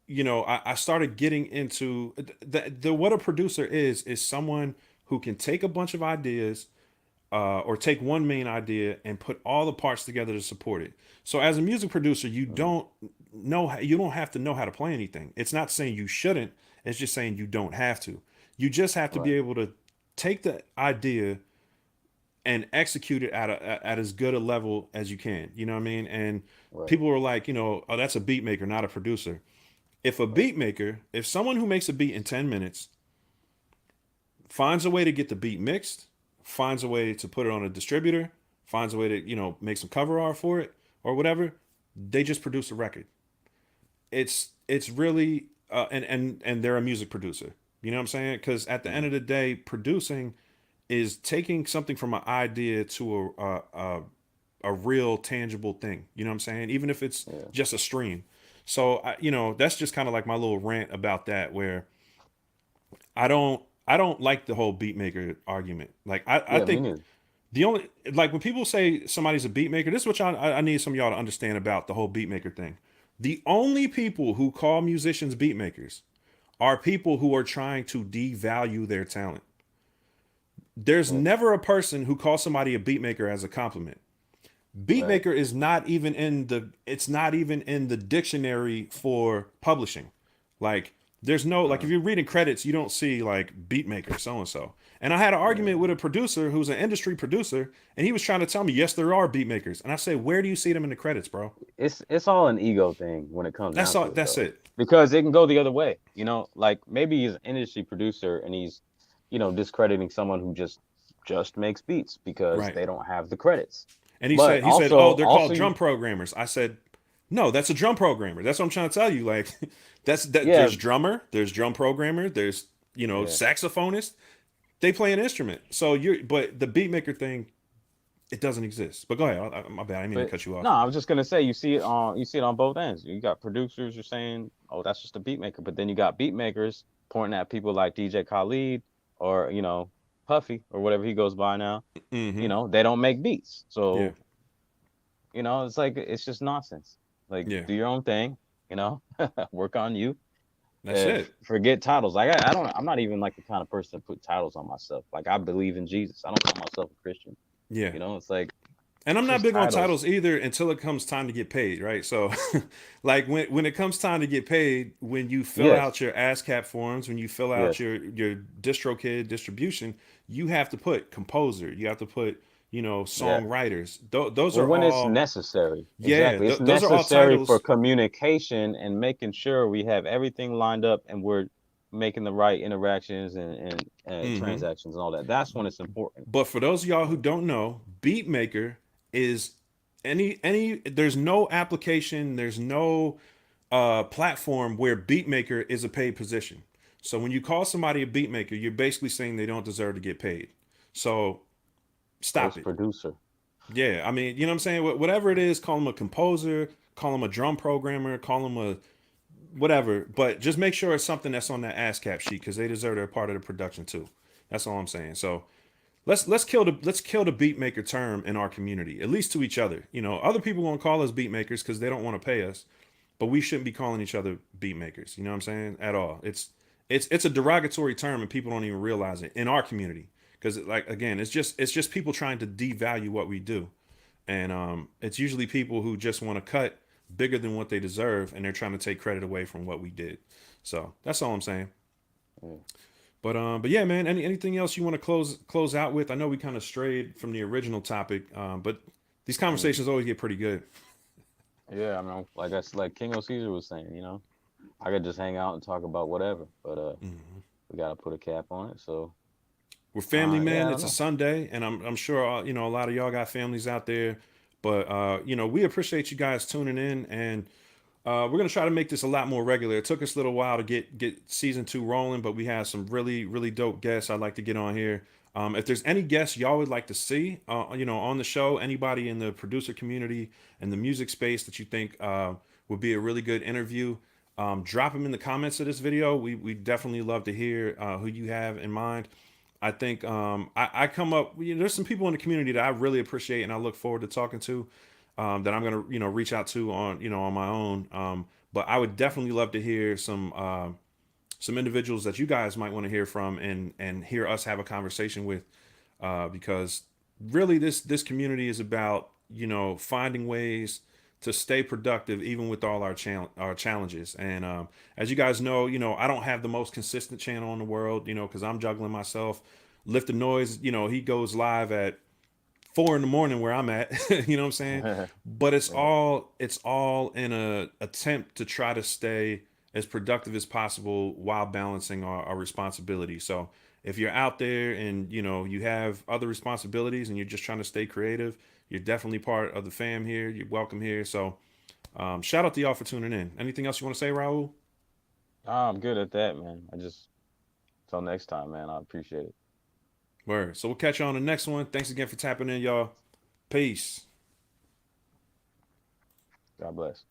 I started getting into the what a producer is someone who can take a bunch of ideas, or take one main idea and put all the parts together to support it. So as a music producer, you don't have to know how to play anything. It's not saying you shouldn't. It's just saying you don't have to. You just have to be Right. able to take the idea and execute it at as good a level as you can. You know what I mean? And Right. people are like, oh, that's a beat maker, not a producer. If someone who makes a beat in 10 minutes finds a way to get the beat mixed, finds a way to put it on a distributor, finds a way to, make some cover art for it or whatever, they just produce a record. It's really and they're a music producer. You know what I'm saying? Because at the end of the day, producing is taking something from an idea to a real tangible thing. You know what I'm saying? Even if it's Yeah. just a stream. So that's just kind of like my little rant about that, where I don't like the whole beat maker argument. Like I Yeah, me think neither. the only, like, when people say somebody's a beat maker, this is what I need some of y'all to understand about the whole beat maker thing. The only people who call musicians beat makers are people who are trying to devalue their talent. There's Yeah. never a person who calls somebody a beat maker as a compliment. Right. Beatmaker is not even in the dictionary for publishing. Like, there's no, like, if you're reading credits, you don't see like beatmaker so and so. And I had an Yeah. argument with a producer who's an industry producer, and he was trying to tell me, yes, there are beatmakers. And I say, where do you see them in the credits, bro? It's all an ego thing when it comes That's down all. to it, That's though, it. because it can go the other way. Like maybe he's an industry producer and he's, discrediting someone who just makes beats because Right. they don't have the credits. And But he said, oh, also, they're called also, drum programmers. I said, no, that's a drum programmer. That's what I'm trying to tell you. Like, that. yeah, There's drummer, there's drum programmer, there's yeah. saxophonist. They play an instrument. So but the beat maker thing, it doesn't exist. But go ahead. My bad. I didn't mean to But cut you no, off. I was just gonna say you see it on both ends. You got producers who are saying, "Oh, that's just a beat maker," but then you got beat makers pointing at people like DJ Khaled or Puffy or whatever he goes by now. Mm-hmm. They don't make beats, Yeah. so it's like it's just nonsense. Like, Yeah. do your own thing, you know, work on you. That's it. Forget titles. Like I don't. I'm not even like the kind of person to put titles on myself. Like I believe in Jesus. I don't call myself a Christian. Yeah. It's like And I'm it's not just big on titles. titles either until it comes time to get paid, right? So, like, when it comes time to get paid, when you fill Yes. out your ASCAP forms, when you fill out Yes. your DistroKid distribution, you have to put composer, you have to put Yeah. songwriters. Those Well, are when it's all, necessary, yeah, exactly. It's those are all necessary for titles. communication and making sure we have everything lined up and we're making the right interactions and Hmm. transactions and all that. That's when it's important. But for those of y'all who don't know, beat maker is any there's no application, there's no platform where beat maker is a paid position. So when you call somebody a beat maker, you're basically saying they don't deserve to get paid. So So stop it's it. producer. Yeah, I mean, you know what I'm saying? Whatever it is, call them a composer, call them a drum programmer, call them a whatever, but just make sure it's something that's on that ASCAP sheet because they deserve their part of the production too. That's all I'm saying. So let's kill the beat maker term in our community, at least to each other. Other people gonna call us beat makers because they don't want to pay us, but we shouldn't be calling each other beat makers. You know what I'm saying? At all. It's a derogatory term and people don't even realize it in our community because, like, again, it's just people trying to devalue what we do, and it's usually people who just want to cut bigger than what they deserve and they're trying to take credit away from what we did. So that's all I'm saying. Mm. But yeah, man. Anything else you want to close out with? I know we kind of strayed from the original topic, but these Mm. conversations always get pretty good. Yeah, I mean, like King OCaesar was saying, I could just hang out and talk about whatever, but Mhm. we gotta put a cap on it. So We're family, yeah, I man. don't It's a know. Sunday, and I'm sure a lot of y'all got families out there. But we appreciate you guys tuning in, and we're gonna try to make this a lot more regular. It took us a little while to get season 2 rolling, but we had some really really dope guests I'd like to get on here. If there's any guests y'all would like to see, on the show, anybody in the producer community and the music space that you think would be a really good interview, drop them in the comments of this video. We definitely love to hear who you have in mind. I think I come up. There's some people in the community that I really appreciate and I look forward to talking to. That I'm gonna reach out to on my own. But I would definitely love to hear some individuals that you guys might want to hear from and hear us have a conversation with, because really this community is about finding ways to stay productive even with all our challenges. And as you guys know, I don't have the most consistent channel in the world, because I'm juggling myself. Lift the Noise, he goes live at 4 a.m. where I'm at. You know what I'm saying? But it's all in a attempt to try to stay as productive as possible while balancing our responsibilities. So if you're out there and you have other responsibilities and you're just trying to stay creative, you're definitely part of the fam here. You're welcome here. So shout out to y'all for tuning in. Anything else you want to say, Raul? I'm good at that, man. Till next time, man. I appreciate it. Word. So we'll catch you on the next one. Thanks again for tapping in, y'all. Peace. God bless.